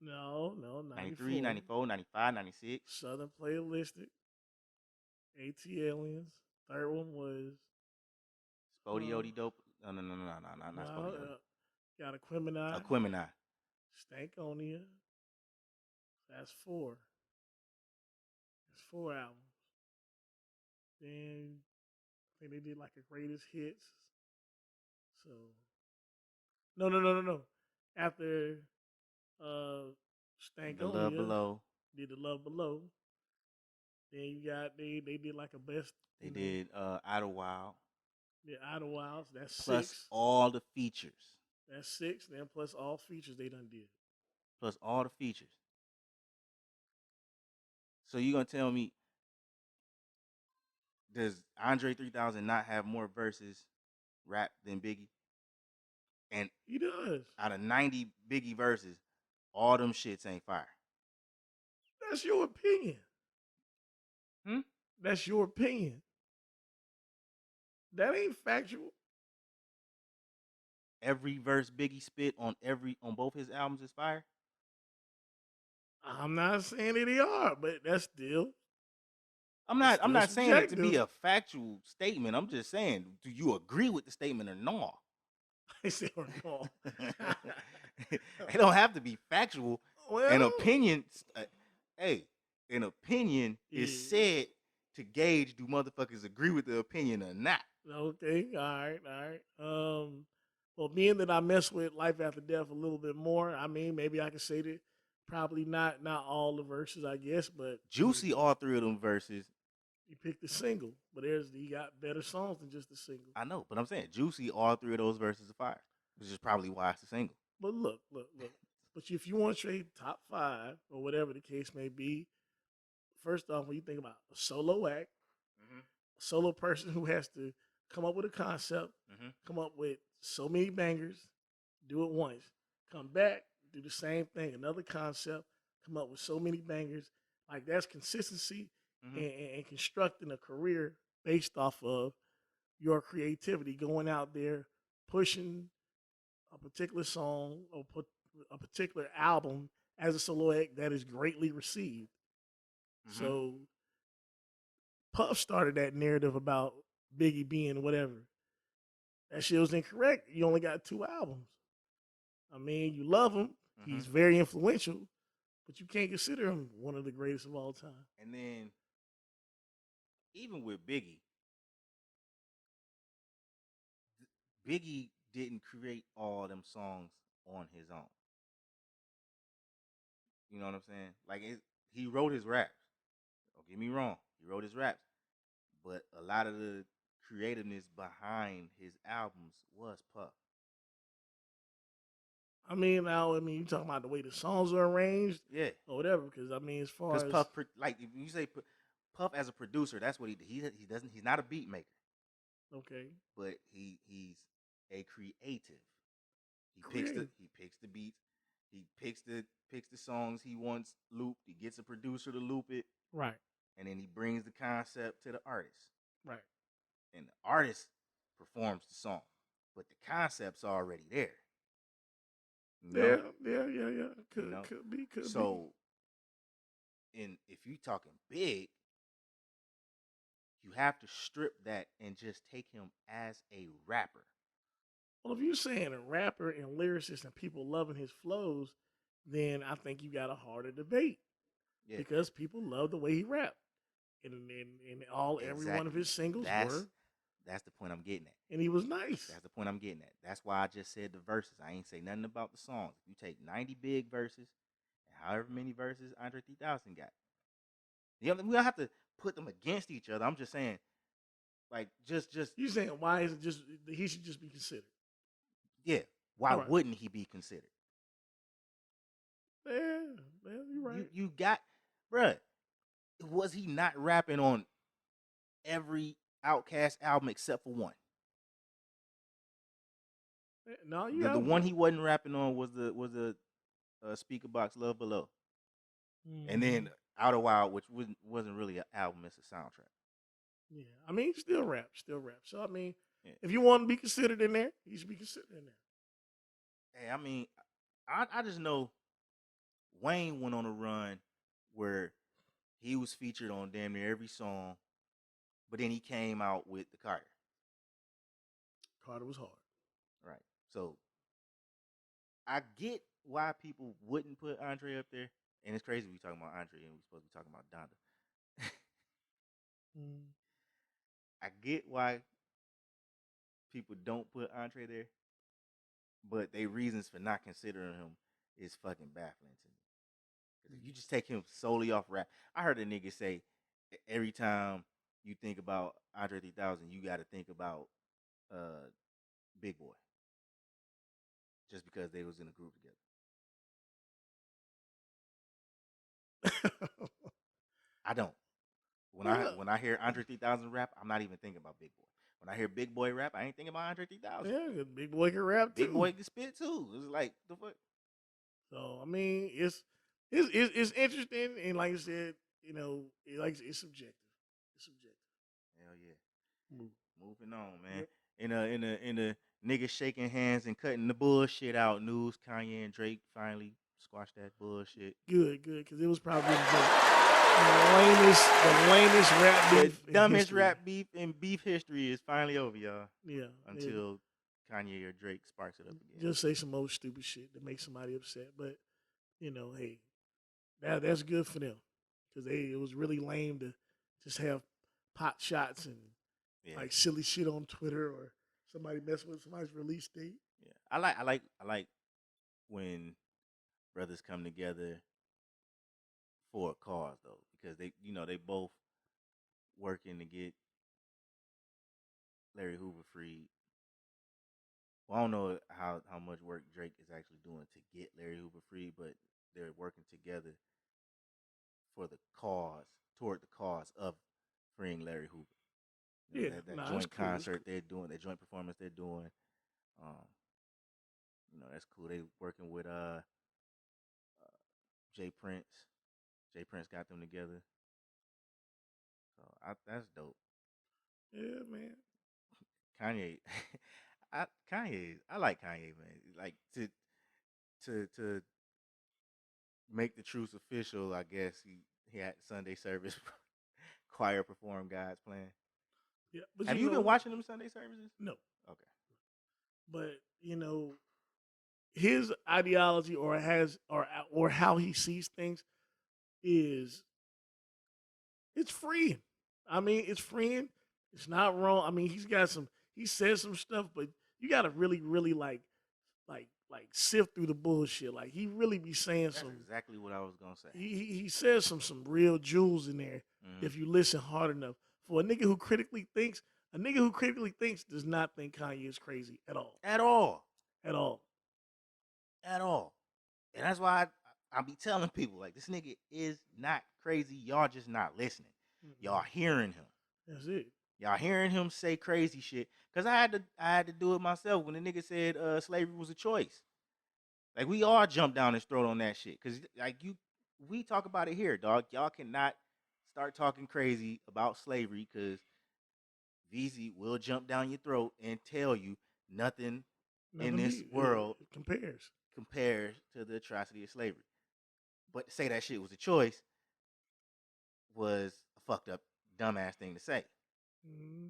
No, 93, 94, 95, 96. Southern Playalistic. AT Aliens. Third one was Spodiody Dope. No, not Spodiody. Got Aquemini. Aquemini. Stankonia. That's 4. That's 4 albums. Then I think they did like a greatest hits. So no. After Stankonia, The Love Below. did the Love Below. Then you got they did like a best. They did Idlewild. The Idlewild. That's plus 6. all the features. That's 6. Then plus all features they done did. Plus all the features. So you gonna tell me, does Andre 3000 not have more verses rap than Biggie? And He does. out of 90 Biggie verses, all them shits ain't fire. That's your opinion. Hmm? That's your opinion. That ain't factual. Every verse Biggie spit on both his albums is fire. I'm not saying that they are, but that's still. I'm not saying it to be subjective. a factual statement. I'm just saying, do you agree with the statement or no? I said no. It don't have to be factual. Well, An opinion, an opinion is said to gauge do motherfuckers agree with the opinion or not. Okay, all right. Well, being that I mess with Life After Death a little bit more, I mean, maybe I could say that probably not all the verses, I guess, but Juicy, all 3 of them verses. You picked the single, but he got better songs than just the single. I know, but I'm saying Juicy, all 3 of those verses are fire, which is probably why it's a single. But look. But if you want to trade top 5 or whatever the case may be, first off, when you think about a solo act, a solo person who has to come up with a concept, come up with so many bangers, do it once, come back, do the same thing, another concept, come up with so many bangers, like that's consistency and constructing a career based off of your creativity, going out there, pushing a particular song or a particular album as a solo act that is greatly received. So Puff started that narrative about Biggie being whatever. That shit was incorrect. You only got 2 albums. I mean, you love him. He's very influential, but you can't consider him one of the greatest of all time. And then, even with Biggie didn't create all them songs on his own. You know what I'm saying? Like, he wrote his raps. Don't get me wrong. He wrote his raps. But a lot of the creativeness behind his albums was Puff. I mean, you talking about the way the songs are arranged? Yeah. Or whatever, because, I mean, as far as... Because Puff, like, if you say Puff as a producer, that's what he's not a beat maker. Okay. But he's a creative. He picks the beats. He picks the songs he wants looped. He gets a producer to loop it. Right. And then he brings the concept to the artist. Right. And the artist performs the song. But the concept's already there. You know? Yeah. Could be. So, if you're talking big, you have to strip that and just take him as a rapper. Well, if you're saying a rapper and lyricist and people loving his flows, then I think you got a harder debate Yeah, because people love the way he rapped, and every one of exactly. his singles were, That's the point I'm getting at. and he was nice. That's the point I'm getting at. That's why I just said the verses. I ain't say nothing about the songs. If you take 90 big verses and however many verses Andre 3000 got, you know, we don't have to put them against each other. I'm just saying, like, just You saying why is it just he should just be considered? yeah. Why All right. wouldn't he be considered? Yeah, you're right. You got, bruh. Was he not rapping on every Outkast album except for one? No, you The got one he wasn't rapping on was the Speaker Box Love Below, and then Outer Wild, which wasn't really an album; it's a soundtrack. Yeah, I mean, still rap. So I mean, Yeah. if you want to be considered in there, he should be considered in there. Hey, I mean, I just know Wayne went on a run where he was featured on damn near every song, but then he came out with the Carter. Carter was hard. Right. So I get why people wouldn't put Andre up there. And it's crazy we talking about Andre and we supposed to be talking about Donda. I get why people don't put Andre there, but their reasons for not considering him is fucking baffling to me. Because if you just take him solely off rap, I heard a nigga say every time you think about Andre 3000, you got to think about Big Boy, just because they was in a group together. I don't. When I hear Andre 3000 rap, I'm not even thinking about Big Boy. When I hear Big Boy rap, I ain't thinking about Andre 3000. Yeah, Big Boy can rap too. Big Boy can spit too. It's like the fuck. So I mean, it's interesting, and like I said, you know, it's subjective. It's subjective. Hell yeah. Moving on, man. Yep. In a niggas shaking hands and cutting the bullshit out news, Kanye and Drake finally squashed that bullshit. Good, because it was probably the lamest rap beef, the dumbest rap beef in beef history is finally over, y'all. Yeah. Until Kanye or Drake sparks it up again. Just say some old stupid shit to make somebody upset, but you know, hey, that's good for them because it was really lame to just have pot shots and like silly shit on Twitter or somebody messing with somebody's release date. Yeah, I like when brothers come together for a cause though, because they both working to get Larry Hoover freed. Well, I don't know how much work Drake is actually doing to get Larry Hoover freed, but they're working together for the cause, toward the cause of freeing Larry Hoover. You know, that joint concert they're doing, that joint performance they're doing. That's cool. They working with Jay Prince. Jay Prince got them together. So that's dope. Yeah, man. Kanye, I like Kanye, man. Like to make the truth official, I guess he had Sunday service choir perform God's plan. Yeah, but have you been watching them Sunday services? No. Okay. But his ideology or how he sees things is it's freeing. I mean, it's freeing. It's not wrong. I mean, he says some stuff, but you got to really, really like sift through the bullshit. Like he really be saying That's exactly what I was gonna say. He says some real jewels in there if you listen hard enough. For a nigga who critically thinks, does not think Kanye is crazy at all. At all. At all. At all. And that's why I be telling people, like, this nigga is not crazy. Y'all just not listening. Mm-hmm. Y'all hearing him. That's it. Y'all hearing him say crazy shit. Cause I had to do it myself when the nigga said slavery was a choice. Like, we all jumped down his throat on that shit. Cause we talk about it here, dog. Y'all cannot start talking crazy about slavery because Veezy will jump down your throat and tell you nothing in this world compares to the atrocity of slavery. But to say that shit was a choice was a fucked up, dumbass thing to say. Mm-hmm.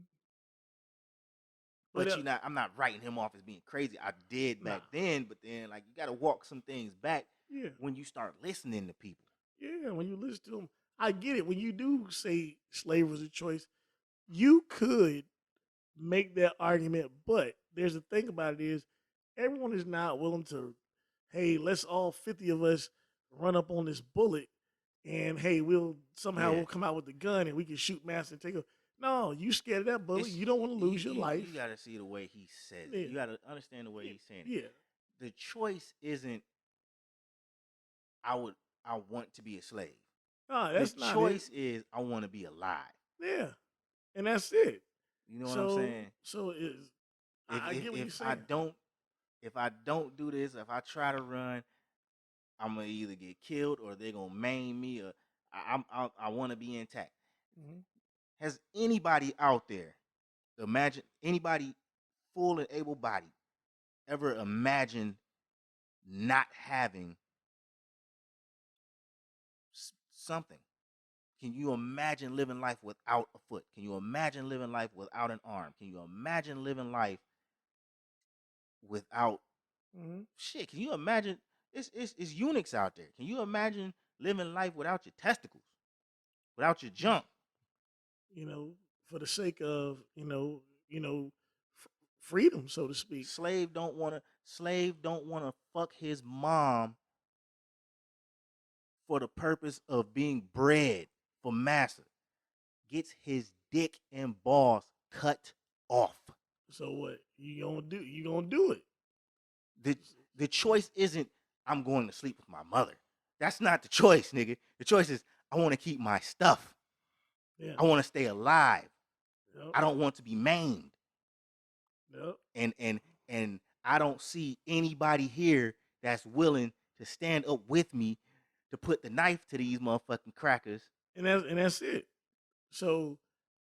But I'm not writing him off as being crazy. I did back then, but then like you got to walk some things back Yeah. when you start listening to people. Yeah, when you listen to them, I get it. When you do say slavery was a choice, you could make that argument, but there's a thing about it is everyone is not willing to, hey, let's all 50 of us run up on this bullet and hey, we'll come out with the gun and we can shoot mass and take a no, you scared of that bullet. You don't want to lose your life. You gotta see the way he says Yeah. it. You gotta understand the way he's saying it. Yeah. The choice isn't I want to be a slave. No, that's the not choice it. is I want to be alive. Yeah. And that's it. You know what I'm saying? So is I get what you're saying. If I don't do this, if I try to run, I'm gonna either get killed or they're gonna maim me, or I want to be intact. Mhm. Has anybody out there, imagine anybody full and able-bodied, ever imagined not having something? Can you imagine living life without a foot? Can you imagine living life without an arm? Can you imagine living life without shit? Can you imagine? It's eunuchs out there. Can you imagine living life without your testicles, without your junk? You know, for the sake of freedom, so to speak. Slave don't wanna fuck his mom for the purpose of being bred for massa. Gets his dick and balls cut off. So what you gonna do? You gonna do it? The choice isn't I'm going to sleep with my mother. That's not the choice, nigga. The choice is I want to keep my stuff. Yeah. I want to stay alive. Yep. I don't want to be maimed. Yep. And I don't see anybody here that's willing to stand up with me to put the knife to these motherfucking crackers. And that's it. So,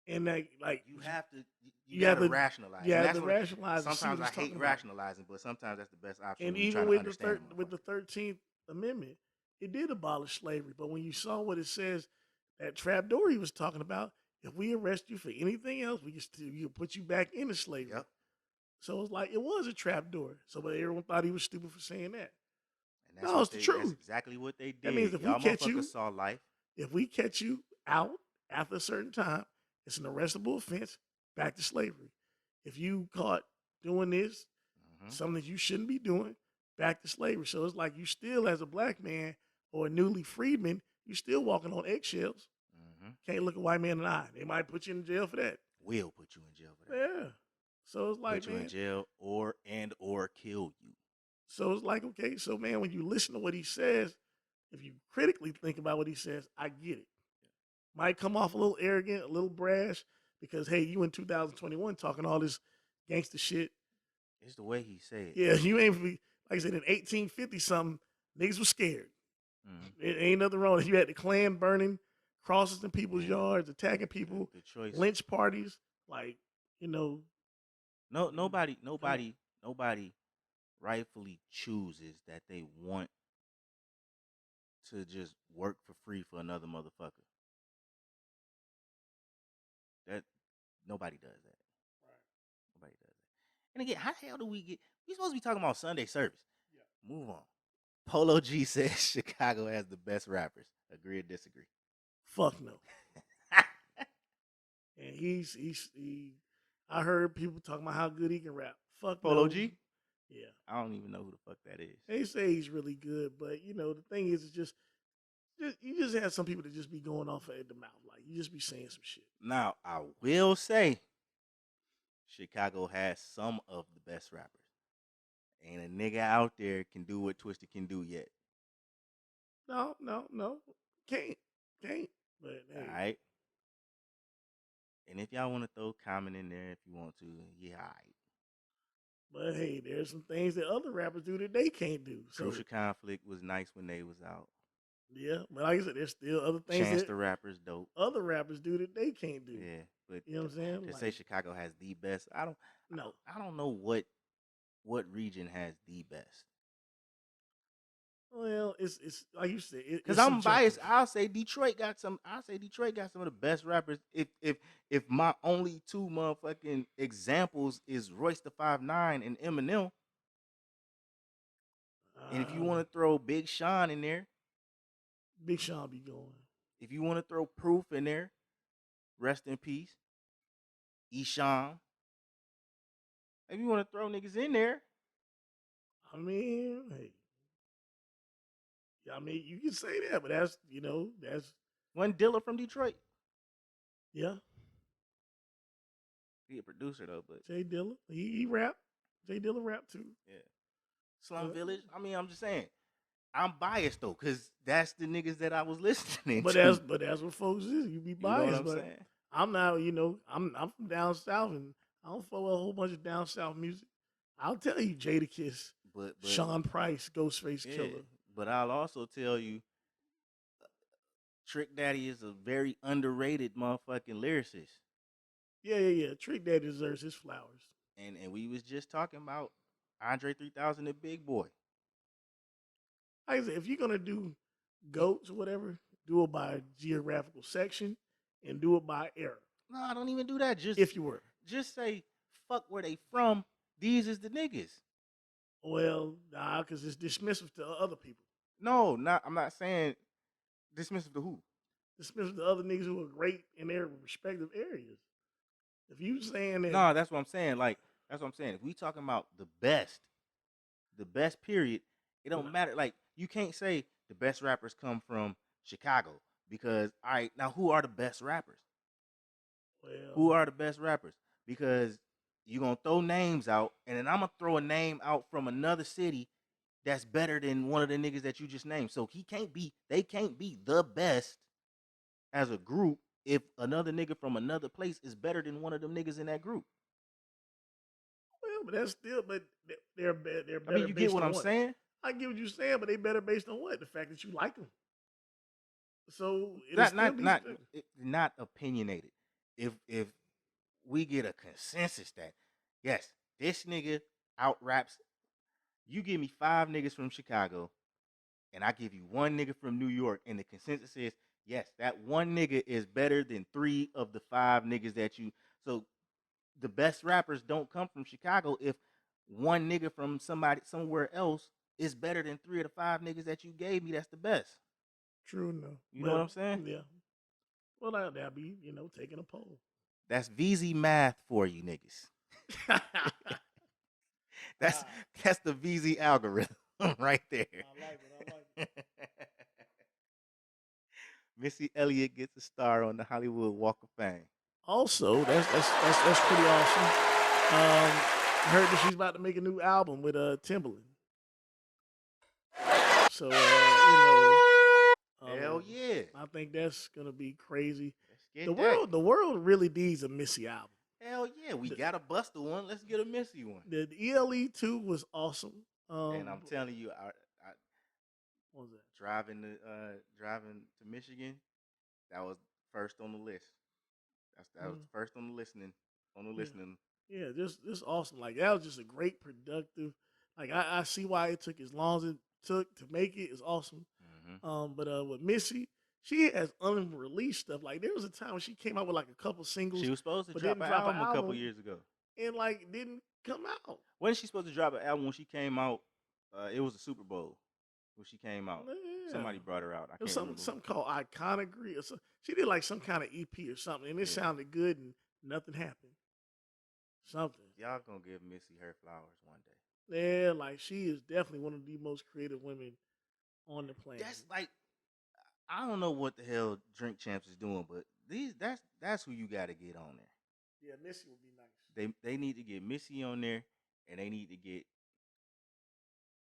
and that like you have to rationalize. You have to rationalize. Sometimes I hate rationalizing, but sometimes that's the best option. And even with the 13th Amendment, it did abolish slavery. But when you saw what it says, that trapdoor he was talking about, if we arrest you for anything else, we can put you back into slavery. Yep. So it's like it was a trapdoor. So, but everyone thought he was stupid for saying that. And that's it's the truth. That's exactly what they did. That means if Y'all we catch you, saw life. If we catch you out after a certain time, it's an arrestable offense. Back to slavery. If you caught doing this, something that you shouldn't be doing, back to slavery. So it's like you still, as a black man or a newly freedman, you still walking on eggshells. Can't look a white man in the eye. They might put you in jail for that. Will put you in jail for that. Yeah. So it's like, put you in jail or kill you. So it's like, okay, so man, when you listen to what he says, if you critically think about what he says, I get it. Might come off a little arrogant, a little brash, because hey, you in 2021 talking all this gangster shit. It's the way he said. Yeah, you ain't, like I said, in 1850 something, niggas was scared. It ain't nothing wrong. You had the Klan burning crosses in people's yards, attacking people, the choice. Lynch parties, like, nobody rightfully chooses that they want to just work for free for another motherfucker. That nobody does that. Right. Nobody does that. And again, how the hell do we supposed to be talking about Sunday service? Yeah. Move on. Polo G says Chicago has the best rappers. Agree or disagree? Fuck no. And I heard people talking about how good he can rap. Fuck Polo no. G? Yeah. I don't even know who the fuck that is. They say he's really good, but the thing is, it's just you just have some people that just be going off at the mouth. Like, you just be saying some shit. Now, I will say Chicago has some of the best rappers. Ain't a nigga out there can do what Twisted can do yet. No. Can't. But hey. All right. And if y'all want to throw Common in there if you want to, yeah, all right. But hey, there's some things that other rappers do that they can't do. Crucial Conflict was nice when they was out. Yeah, but like I said, there's still other things Chance the Rapper's dope. Other rappers do that they can't do. Yeah, but you know what I'm saying? To say Chicago has the best, I don't know what region has the best. Well, it's like you said, because I'm biased. I'll say Detroit got some of the best rappers. If my only two motherfucking examples is Royce the 5'9" and Eminem. And if you want to throw Big Sean in there, Big Sean be going. if you want to throw Proof in there, rest in peace. Esham. If you want to throw niggas in there, I mean, hey. I mean, you can say that, but that's one Dilla from Detroit. yeah. He a producer though, but Jay Dilla, he rap. Jay Dilla rap too. yeah. Slum Village. I mean, I'm just saying. I'm biased though, cause that's the niggas that I was listening But to. that's what folks is. You be You know biased, what I'm but saying? I'm not. I'm from down south, and I don't follow a whole bunch of down south music. I'll tell you, Jadakiss, But Sean Price, Ghostface yeah, Killer. but I'll also tell you, Trick Daddy is a very underrated motherfucking lyricist. Yeah. Trick Daddy deserves his flowers. And we was just talking about Andre 3000, the big boy. Like I said, if you're gonna do goats or whatever, do it by geographical section and do it by era. No, I don't even do that. If you were, Just say fuck where they from. These is the niggas. well, nah, because it's dismissive to other people. No, I'm not saying dismissive to who. Dismissive to other niggas who are great in their respective areas. If you saying that, No, that's what I'm saying. Like, that's what I'm saying. If we talking about the best period, it don't matter. Like, you can't say the best rappers come from Chicago because, all right, now who are the best rappers? well, Who are the best rappers? Because you're going to throw names out, and then I'm going to throw a name out from another city that's better than one of the niggas that you just named. So they can't be the best as a group if another nigga from another place is better than one of them niggas in that group. well, but that's still, but they're better. I mean, you get what I'm what? saying? I get what you're saying, but they better based on what? The fact that you like them. So Not opinionated. If we get a consensus that yes, this nigga out raps, you give me 5 niggas from Chicago, and I give you 1 nigga from New York, and the consensus is yes, that 1 nigga is better than 3 of the 5 niggas that you. So the best rappers don't come from Chicago if 1 nigga from somewhere else is better than 3 of the 5 niggas that you gave me. That's the best. true enough. You know what I'm saying? Yeah. Well, that'd be taking a poll. That's Veezy math for you niggas. That's the Veezy algorithm right there. I like it. Missy Elliott gets a star on the Hollywood Walk of Fame. Also, that's pretty awesome. I heard that she's about to make a new album with Timbaland. So Hell yeah! I think that's gonna be crazy. Let's get The world really needs a Missy album. Hell yeah, we got a Busta one. Let's get a Missy one. The ELE 2 was awesome. And I'm telling you, I what was that? driving to Michigan, that was first on the list. That was first on the listening. Yeah, just awesome. Like that was just a great productive. Like I see why it took as long as it took to make it. It's awesome. Mm-hmm. But with Missy, she has unreleased stuff. Like there was a time when she came out with like a couple singles. She was supposed to but drop didn't an drop album a couple years ago, and like didn't come out. When she supposed to drop an album when she came out? It was a Super Bowl when she came out. Yeah. Somebody brought her out. I can't remember. Something called Iconography or something. She did like some kind of EP or something, and it sounded good, and nothing happened. Something. Y'all gonna give Missy her flowers one day. Yeah, like she is definitely one of the most creative women on the planet. That's like, I don't know what the hell Drink Champs is doing, but that's who you got to get on there. Yeah, Missy would be nice. They need to get Missy on there, and they need to get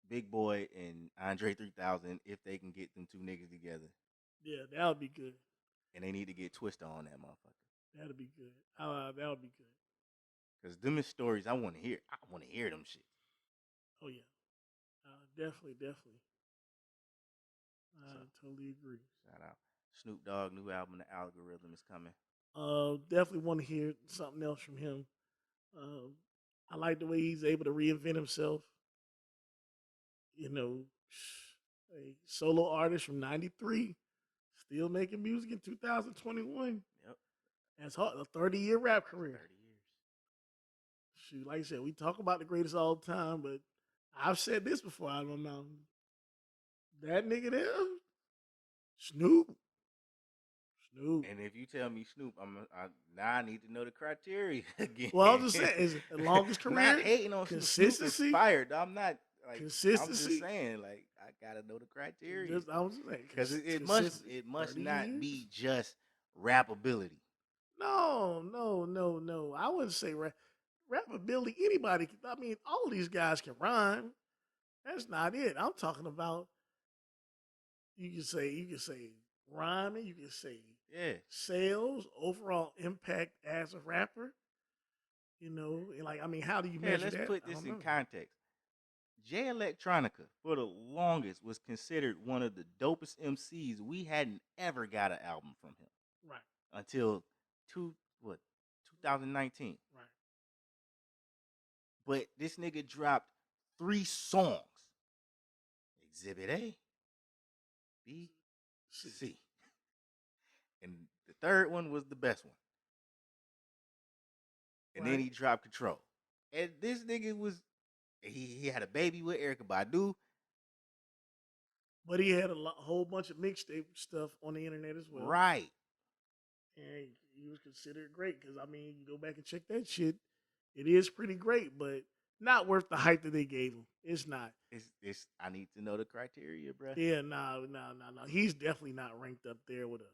Big Boy and Andre 3000 if they can get them 2 niggas together. Yeah, that would be good. And they need to get Twista on that motherfucker. That'd be good. That would be good. Cause them is stories I want to hear. I want to hear them shit. Oh yeah, definitely. I totally agree. Shout out Snoop Dogg new album, The Algorithm, is coming. Definitely want to hear something else from him. I like the way he's able to reinvent himself. You know, a solo artist from '93, still making music in 2021. Yep, that's hard. A 30-year rap career. 30 years. Shoot, like I said, we talk about the greatest all the time, but I've said this before out of my mouth. That nigga there, Snoop. And if you tell me Snoop, now I need to know the criteria again. Well, I was just saying, is it the longest career? Not hating on Snoop. Snoop inspired. I'm not like consistency. I'm just saying, like, I gotta know the criteria. I was saying, because it must not years? be just rapability. No. I wouldn't say rapability. Anybody. I mean, all these guys can rhyme. That's not it. I'm talking about. You can say rhyming. You can say sales, overall impact as a rapper. You know, like I mean, how do you measure that? Let's put this in context. Jay Electronica, for the longest, was considered one of the dopest MCs. We hadn't ever got an album from him, right? Until 2019, right? But this nigga dropped 3 songs: Exhibit A, B, C, and the third one was the best one. And then he dropped Control. And this nigga was, he had a baby with Erykah Badu. But he had a whole bunch of mixtape stuff on the internet as well. Right. And he was considered great because, I mean, you go back and check that shit. It is pretty great, but not worth the hype that they gave him. It's not. It's. I need to know the criteria, bro. Yeah, no. He's definitely not ranked up there with a.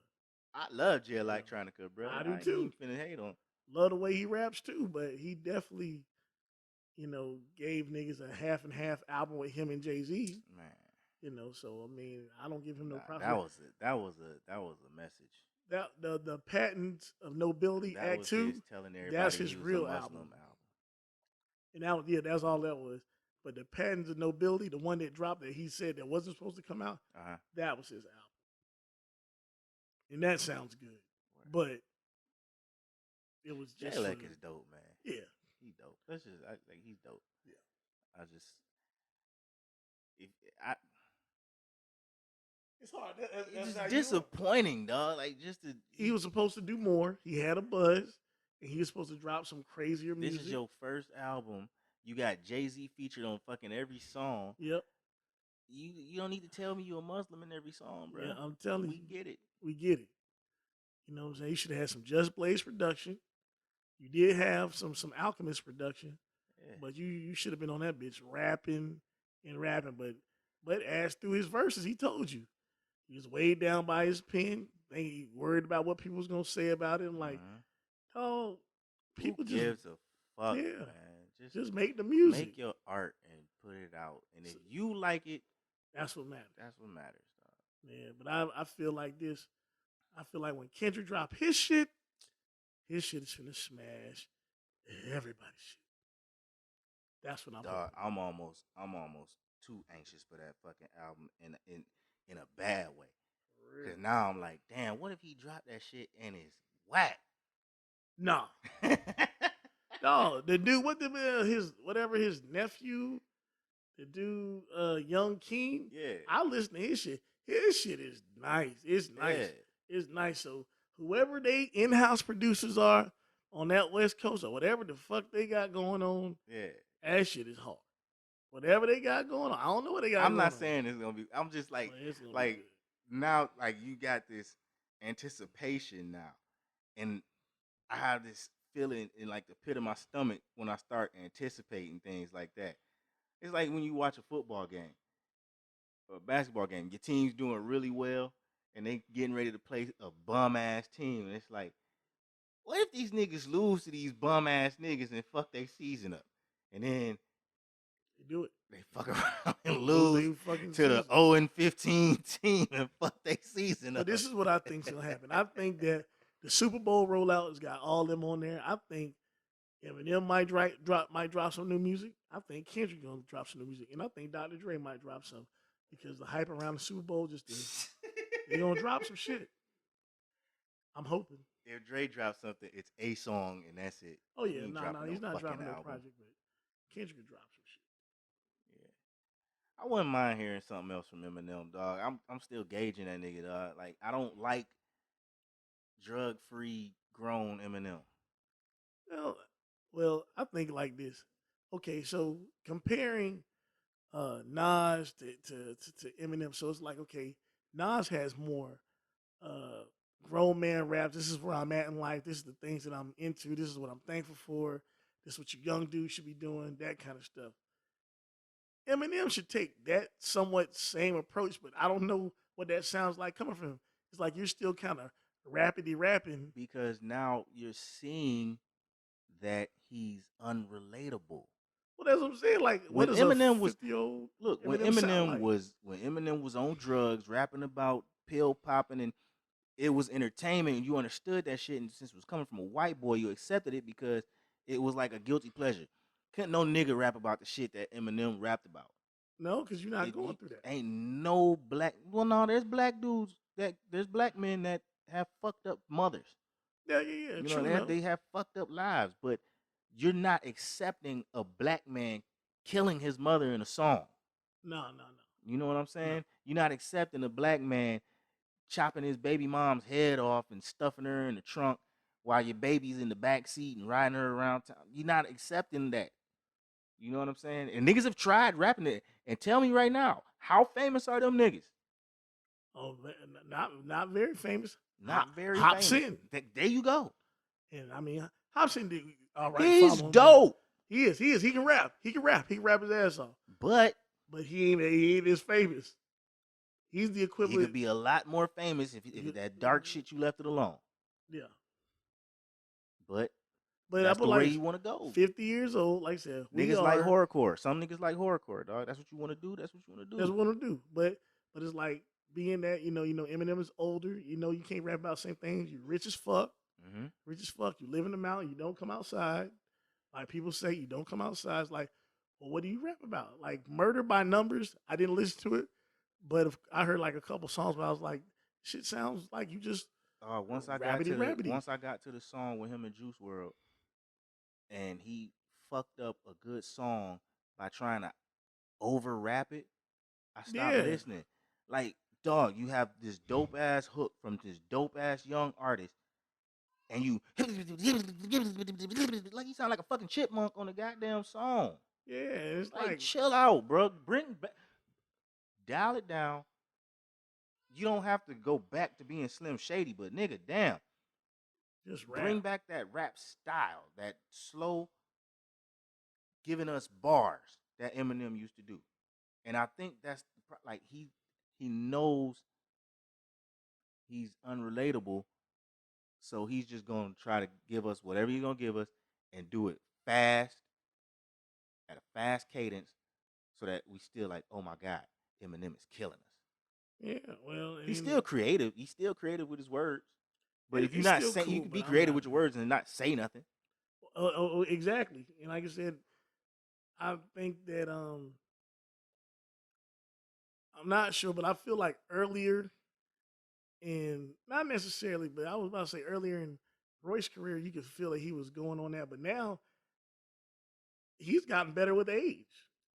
I love Jay Electronica, bro. I do too. I ain't finna hate on. Love the way he raps too, but he definitely, gave niggas a half and half album with him and Jay-Z. Man. So I mean, I don't give him no props. That was a message. That the Patents of Nobility that Act 2. That's his real album. And that's all that was. But the Patents of Nobility, the one that dropped that he said that wasn't supposed to come out, that was his album. And that sounds good. But it was just Jay is dope, man. Yeah. He's dope. That's just he's dope. Yeah. It's hard. It's just disappointing, dog. He was supposed to do more. He had a buzz, and he was supposed to drop some crazier music. This is your first album. You got Jay-Z featured on fucking every song. Yep. You don't need to tell me you're a Muslim in every song, bro. Yeah, I'm telling you. We get it. We get it. You know what I'm saying? You should have had some Just Blaze production. You did have some Alchemist production, but you should have been on that bitch rapping. But as through his verses, he told you. He was weighed down by his pen. He worried about what people was gonna say about him. Like, oh, people Who gives a fuck, man. Just make the music. Make your art and put it out. And if you like it, that's what matters. That's what matters, dog. Yeah, but I feel like this. I feel like when Kendrick drop his shit is finna smash everybody's shit. That's what I'm. Dog, I'm almost too anxious for that fucking album in a bad way. Because now I'm like, damn, what if he dropped that shit and it's whack? No. No, the dude, his nephew, the dude, Young King. Yeah. I listen to his shit. His shit is nice. It's nice. Yeah. It's nice. So whoever they in-house producers are on that West Coast or whatever the fuck they got going on, that shit is hard. Whatever they got going on, I don't know what they got. I'm not saying it's gonna be. I'm just like now, like you got this anticipation now, and I have this feeling in like the pit of my stomach when I start anticipating things like that. It's like when you watch a football game or a basketball game, your team's doing really well, and they getting ready to play a bum ass team, and it's like, what if these niggas lose to these bum ass niggas and fuck their season up, and then they do it. They fuck around and lose to the 0-15 team and fuck their season up. But this is what I think is gonna happen. I think that the Super Bowl rollout has got all them on there. I think Eminem might drop some new music. I think Kendrick gonna drop some new music, and I think Dr. Dre might drop some because the hype around the Super Bowl just is. They gonna drop some shit. I'm hoping. If Dre drops something, it's a song and that's it. Oh yeah, no, he's not dropping no project, but Kendrick could drop some shit. I wouldn't mind hearing something else from Eminem, dog. I'm still gauging that nigga, dog. Like, I don't like drug-free grown Eminem. Well, I think like this. Okay, so comparing Nas to Eminem. So it's like, okay, Nas has more grown man rap. This is where I'm at in life. This is the things that I'm into. This is what I'm thankful for. This is what you young dudes should be doing. That kind of stuff. Eminem should take that somewhat same approach, but I don't know what that sounds like coming from him. It's like you're still kind of rapidy rapping. Because now you're seeing that he's unrelatable. Well, that's what I'm saying. Like, what When does Eminem a was 50-year-old look, when Eminem sound Eminem like? was on drugs, rapping about pill popping, and it was entertainment, and you understood that shit, and since it was coming from a white boy, you accepted it because it was like a guilty pleasure. Couldn't no nigga rap about the shit that Eminem rapped about. No, because you're not going through that. Ain't no black. Well, no, there's black dudes there's black men that have fucked up mothers. Yeah. You True know, enough. they have fucked up lives, but you're not accepting a black man killing his mother in a song. No. You know what I'm saying? No. You're not accepting a black man chopping his baby mom's head off and stuffing her in the trunk while your baby's in the back seat and riding her around town. You're not accepting that. You know what I'm saying? And niggas have tried rapping it. And tell me right now, how famous are them niggas? Oh, not very famous. Not very Hobson. famous. There you go. And I mean, Hobson did all right. He's follow him, dope. He is. He can rap. He can rap his ass off. But he ain't as famous. He's the he equivalent. could be a lot more famous if that dark shit you left it alone. Yeah. But But that's the like way you want to go. 50 years old, like I said. Niggas like horrorcore. Some niggas like horrorcore, dog. That's what you want to do. That's what you want to do. That's what we want to do. But it's like being that, Eminem is older. You can't rap about the same things. You're rich as fuck. Mm-hmm. Rich as fuck. You live in the mountain. You don't come outside. Like people say, you don't come outside. It's like, well, what do you rap about? Like Murder by Numbers. I didn't listen to it, but I heard like a couple songs, but I was like, shit sounds like you just once I got to the song with him and Juice WRLD, and he fucked up a good song by trying to over rap it, I stopped listening. Like, dog, you have this dope ass hook from this dope ass young artist, and you like you sound like a fucking chipmunk on the goddamn song. Yeah, it's like chill out, bro. Dial it down. You don't have to go back to being Slim Shady, but nigga, damn, just rap. Bring back that rap style, that slow, giving us bars that Eminem used to do. And I think that's like he knows he's unrelatable, so he's just gonna try to give us whatever he's gonna give us and do it fast, at a fast cadence, so that we still like, oh my God, Eminem is killing us. Yeah, well, he's still creative. He's still creative with his words. But if you're not saying, cool, you can be creative with your words and not say nothing. Exactly. And like I said, I think that I'm not sure, but I feel like earlier in, not necessarily, but I was about to say earlier in Royce's career, you could feel that he was going on that, but now he's gotten better with age.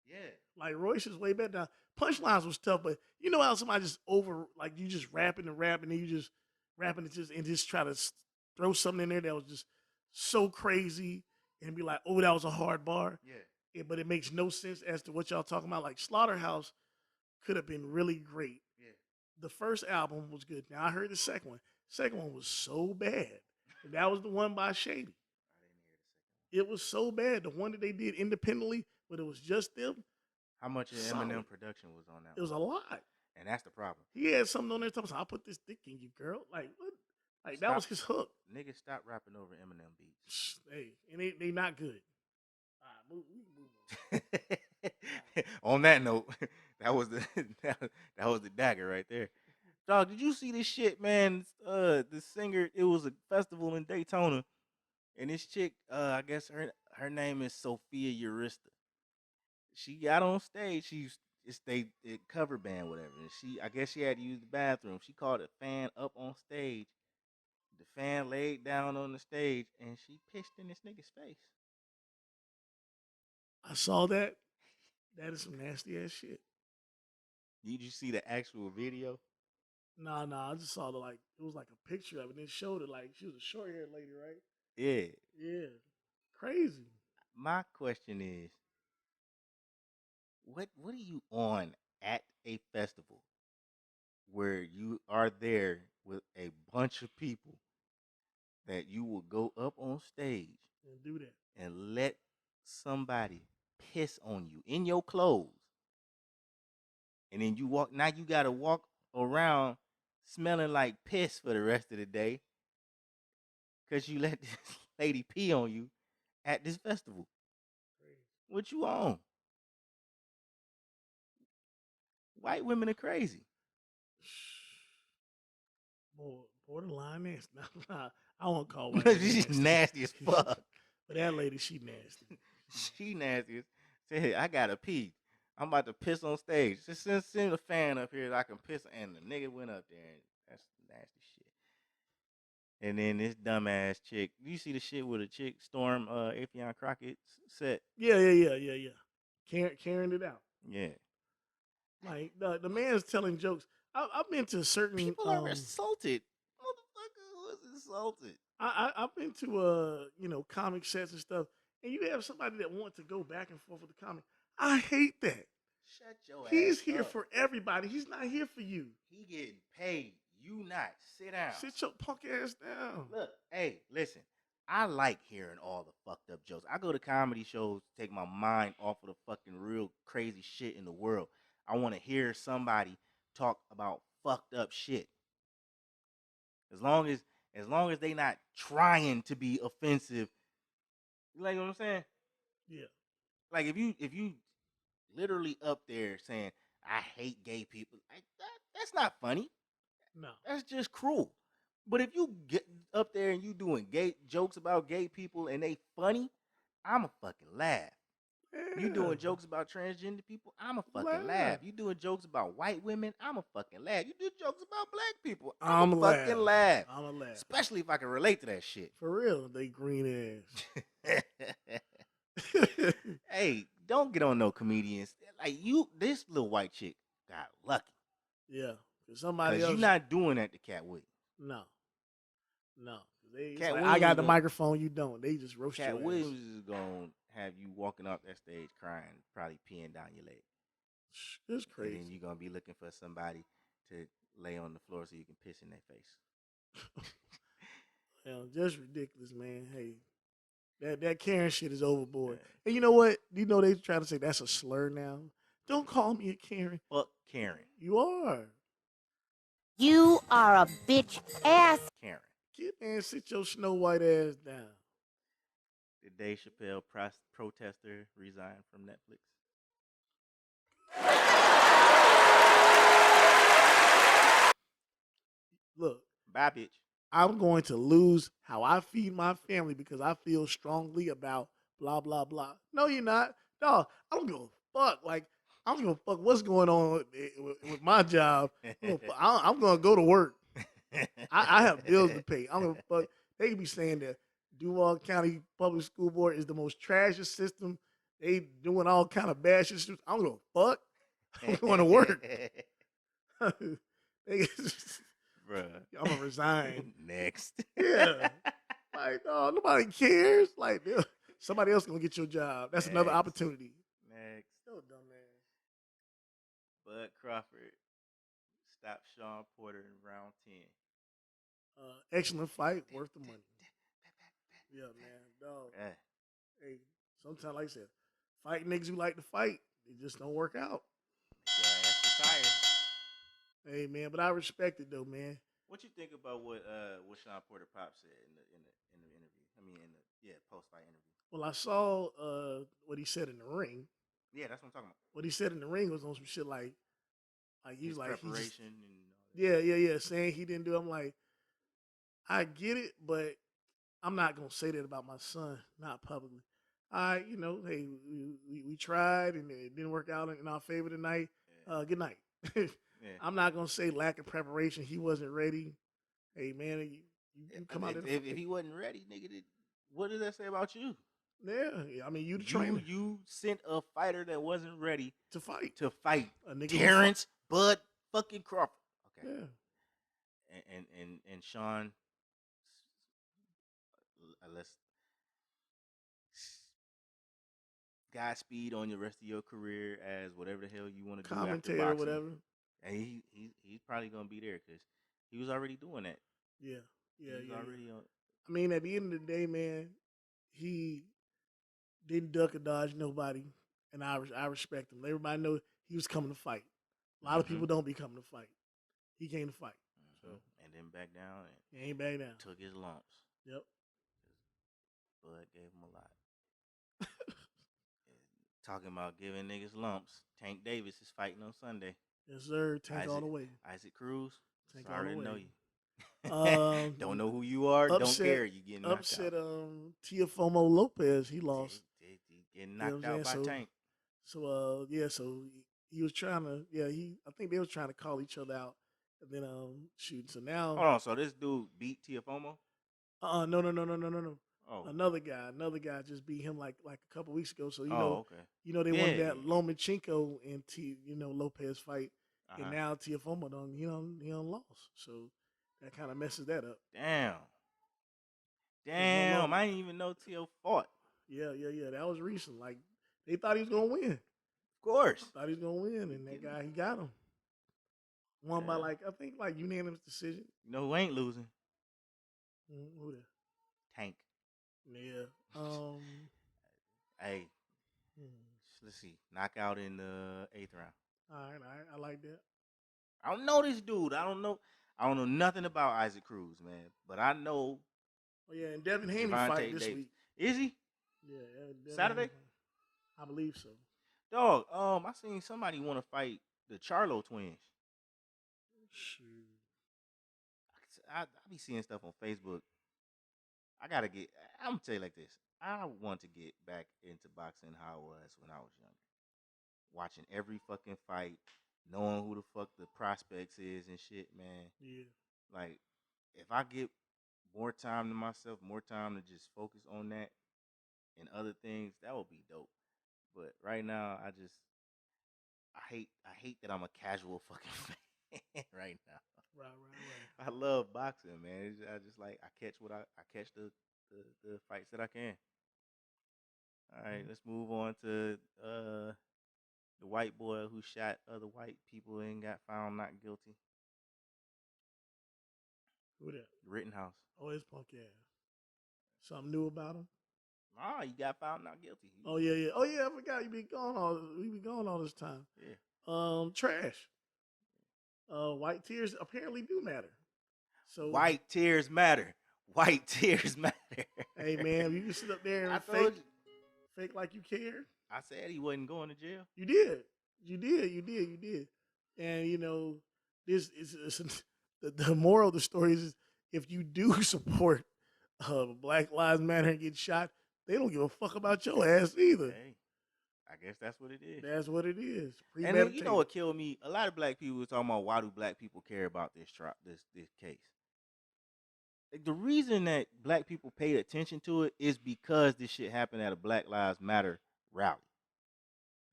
Yeah. Like Royce is way better now. Punchlines was tough, but you know how somebody just you just rapping and then you just rapping and just try to throw something in there that was just so crazy and be like, oh, that was a hard bar. Yeah. But it makes no sense as to what y'all talking about. Like Slaughterhouse could have been really great. Yeah. The first album was good. Now I heard the second one. Second one was so bad. And that was the one by Shady. I didn't hear the second one. It was so bad. The one that they did independently, but it was just them. How much of Eminem production was on that? It was a lot. And that's the problem. He had something on there talking about, I'll put this dick in you, girl. Like, what? Like, that was his hook. Niggas stop rapping over Eminem beats. Hey, and they not good. All right, move on. On that note, that was the dagger right there. Dog, did you see this shit, man? The singer, it was a festival in Daytona, and this chick, I guess her name is Sophia Eurista. She got on stage. It's they cover band, whatever. And I guess she had to use the bathroom. She called a fan up on stage. The fan laid down on the stage, and she pissed in this nigga's face. I saw that. That is some nasty ass shit. Did you see the actual video? Nah. I just saw it was like a picture of it. And it showed it like she was a short haired lady, right? Yeah. Yeah. Crazy. My question is, what are you on at a festival where you are there with a bunch of people that you will go up on stage And do that. and let somebody piss on you in your clothes, and then you walk. Now you gotta walk around smelling like piss for the rest of the day because you let this lady pee on you at this festival. Crazy. What you on? White women are crazy. Borderline nasty. Nah, I won't call white women She's nasty as fuck. But that lady, she nasty. She nasty. Say, I gotta pee. I'm about to piss on stage. Just send a fan up here that I can piss. And the nigga went up there, and that's nasty shit. And then this dumbass chick. You see the shit with a chick storm Afion Crockett's set? Yeah. Carrying it out. Yeah. Like the man's telling jokes. I've been to certain People are assaulted. Motherfucker was assaulted. I've been to comic sets and stuff, and you have somebody that wants to go back and forth with the comic. I hate that. Shut your ass He's here up. for everybody. He's not here for you. He getting paid. You not. Sit down. Sit your punk ass down. Look, hey, listen. I like hearing all the fucked up jokes. I go to comedy shows to take my mind off of the fucking real crazy shit in the world. I want to hear somebody talk about fucked up shit. As long as they not trying to be offensive. You like what I'm saying? Yeah. Like if you literally up there saying I hate gay people, like that's not funny. No. That's just cruel. But if you get up there and you doing gay jokes about gay people and they funny, I'ma fucking laugh. Yeah. You doing jokes about transgender people, I'ma fucking laugh. You doing jokes about white women, I'ma fucking laugh. You do jokes about black people, I'ma fucking laugh. I'ma laugh. Especially if I can relate to that shit. For real, they green ass. Hey, don't get on no comedians. Like you, this little white chick got lucky. Yeah. Somebody Because else. you're not doing that to Cat Williams. No. Cat Like, Williams I got the microphone, you don't. They just roast Cat your Williams ass. is gonna have you walking off that stage crying, probably peeing down your leg. It's crazy. And then you're gonna be looking for somebody to lay on the floor so you can piss in their face. Just ridiculous, man. Hey, that Karen shit is overboard. Yeah. And you know what? You know they try to say that's a slur now. Don't call me a Karen. Fuck Karen. You are. You are a bitch ass. Karen. Get there and sit your Snow White ass down. Did Dave Chappelle protester resign from Netflix? Look, Bye, bitch. I'm going to lose how I feed my family because I feel strongly about blah, blah, blah. No, you're not. No, I don't give a fuck. Like, I don't give a fuck what's going on with my job. I'm going to go to work. I have bills to pay. I don't give a fuck. They be saying that Duval County Public School Board is the most trashiest system. They doing all kind of bad shit. I don't give a fuck. I'm going to work. Bruh. I'm going to resign. Next. Yeah. Like, oh, nobody cares. Like, somebody else going to get your job. That's another Next. opportunity. Next. So dumbass. Bud Crawford stopped Sean Porter in round 10. Excellent fight, worth the money. Yeah, man. Dog. Yeah. Hey, sometimes, like I said, fight niggas who like to fight, it just don't work out. Your ass retired. Hey, man, but I respect it though, man. What you think about what Sean Porter Pop said in the interview? I mean, post fight interview. Well, I saw what he said in the ring. Yeah, that's what I'm talking about. What he said in the ring was on some shit like he was like preparation and all that. Yeah, saying he didn't do it. I'm like, I get it, but I'm not gonna say that about my son, not publicly. Hey, we tried and it didn't work out in our favor tonight. Yeah. Good night. Yeah. I'm not gonna say lack of preparation. He wasn't ready. Hey, man, you come out if he wasn't ready, nigga, what does that say about you? Yeah, I mean, you the trainer You sent a fighter that wasn't ready to fight. A nigga Terrence Bud fucking Crawford. Okay. Yeah. And Sean, let's Godspeed on your rest of your career as whatever the hell you want to do after Commentator boxing. or whatever. And he's probably gonna be there because he was already doing that. Yeah. He was already on. I mean, at the end of the day, man, he didn't duck or dodge nobody, and I respect him. Everybody know he was coming to fight. A lot of people don't be coming to fight. He came to fight. So And then back down and he ain't back down. took his lumps. Yep. Bud gave him a lot. Talking about giving niggas lumps. Tank Davis is fighting on Sunday. Yes, sir. Tank all the way. Isaac Cruz. Tank Sorry all the to know way. you. Don't know who you are. Don't care. You getting knocked upset. out. Tiafomo Lopez. He lost. He getting knocked out by Tank. So so he was trying to. I think they was trying to call each other out, and then shooting. So now. Hold on. So this dude beat Tiafomo? No. Oh. Another guy just beat him like a couple weeks ago. So okay. they wanted that Lomachenko and Lopez fight, and now Tiafomo he done lost. So that kind of messes that up. Damn, I didn't even know Tio fought. Yeah. That was recent. Like they thought he was gonna win. Of course. Thought he was gonna win, and that guy he got him. Won by I think unanimous decision. You know who ain't losing? Who that? Tank. Yeah. Hey, let's see. Knockout in the 8th round. All right. I like that. I don't know this dude. I don't know nothing about Isaac Cruz, man. But I know. Oh yeah, and Devin Haney fight this week. Is he? Yeah. Saturday? I believe so. Dog. I seen somebody want to fight the Charlo twins. Shoot. I be seeing stuff on Facebook. I'm gonna tell you like this. I want to get back into boxing how it was when I was younger. Watching every fucking fight, knowing who the fuck the prospects is and shit, man. Yeah. Like, if I get more time to myself, more time to just focus on that and other things, that would be dope. But right now, I hate that I'm a casual fucking fan right now. Right. I love boxing, man. I just like I catch the fights that I can. All right, let's move on to the white boy who shot other white people and got found not guilty. Who that? Rittenhouse. Oh, his punk ass. Something new about him? Nah, he got found not guilty. Oh yeah. I forgot we be gone all this time. Yeah. Trash. White tears apparently do matter. So white tears matter. White tears matter. Hey man, you can sit up there and fake like you care. I said he wasn't going to jail. You did. And this is the moral of the story is if you do support Black Lives Matter and get shot, they don't give a fuck about your ass either. Hey, I guess that's what it is. That's what it is. And then, you know what killed me? A lot of black people were talking about why do black people care about this case. Like, the reason that black people paid attention to it is because this shit happened at a Black Lives Matter rally,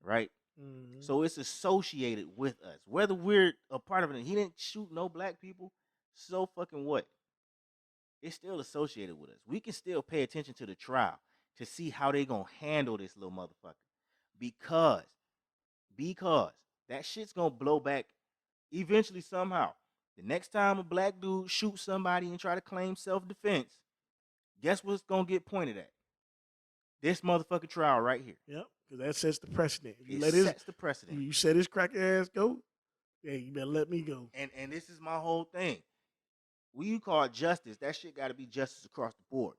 right? Mm-hmm. So it's associated with us, whether we're a part of it. He didn't shoot no black people, so fucking what? It's still associated with us. We can still pay attention to the trial to see how they gonna handle this little motherfucker, because that shit's gonna blow back eventually somehow. The next time a black dude shoots somebody and try to claim self-defense, guess what's gonna get pointed at? This motherfucking trial right here. Yep, because that sets the precedent. If you sets the precedent. You set his crack ass go, hey, you better let me go. And this is my whole thing. When you call it justice, that shit got to be justice across the board.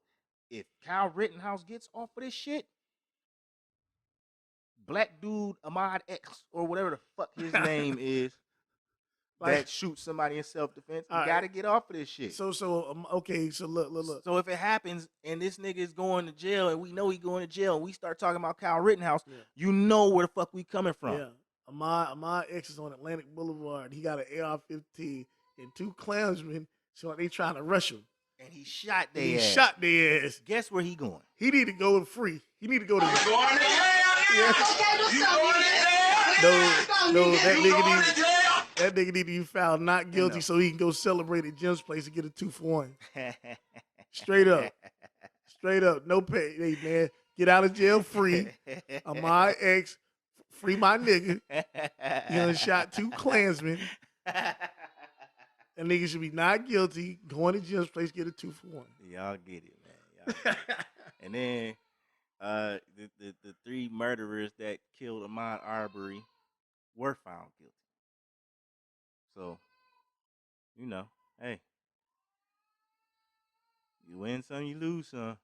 If Kyle Rittenhouse gets off of this shit, black dude Ahmad X or whatever the fuck his name is, that shoots somebody in self-defense, you got to get off of this shit. So look. So if it happens and this nigga is going to jail and we know he going to jail and we start talking about Kyle Rittenhouse, you know where the fuck we coming from. Yeah. Ahmad X is on Atlantic Boulevard. He got an AR-15 and 2 Klansmen, so they trying to rush him. And he shot their He ass. shot their ass. Guess where he going? He need to go free. He need to go to You going to jail? Yeah. You going to jail? No, that nigga need to be found not guilty so he can go celebrate at Jim's place and get a 2-for-1. Straight up. No pay. Hey, man, get out of jail free. I'm my ex, free my nigga. You done shot 2 Klansmen. And niggas should be not guilty. Going to jail's place, get a 2 for 1. Y'all get it, man. Y'all get it. And then the 3 murderers that killed Ahmaud Arbery were found guilty. So, you know, hey, you win some, you lose some.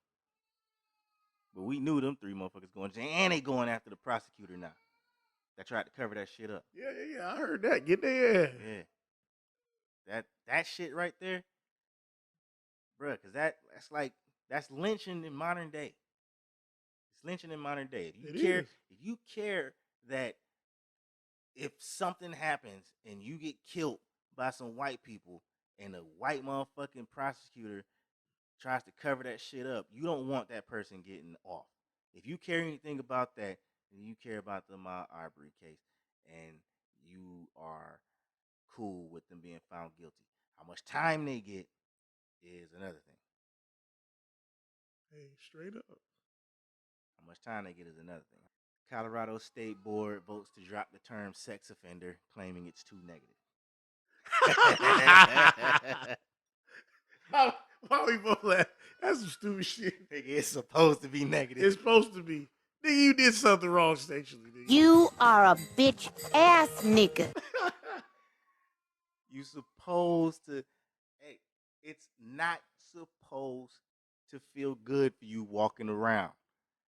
But we knew them 3 motherfuckers going to jail, and they going after the prosecutor now that tried to cover that shit up. Yeah. I heard that. Get there. Yeah. That shit right there, bruh, because that's lynching in modern day. It's lynching in modern day. If you care that if something happens and you get killed by some white people and a white motherfucking prosecutor tries to cover that shit up, you don't want that person getting off. If you care anything about that, then you care about the Ahmaud Arbery case, and you are cool with them being found guilty. How much time they get is another thing. Hey, straight up. How much time they get is another thing. Colorado State Board votes to drop the term sex offender, claiming it's too negative. Why we both laugh? That's some stupid shit. Nigga, it's supposed to be negative. It's supposed to be. Nigga, you did something wrong sexually, nigga. You are a bitch ass nigga. You supposed to. Hey, it's not supposed to feel good for you walking around.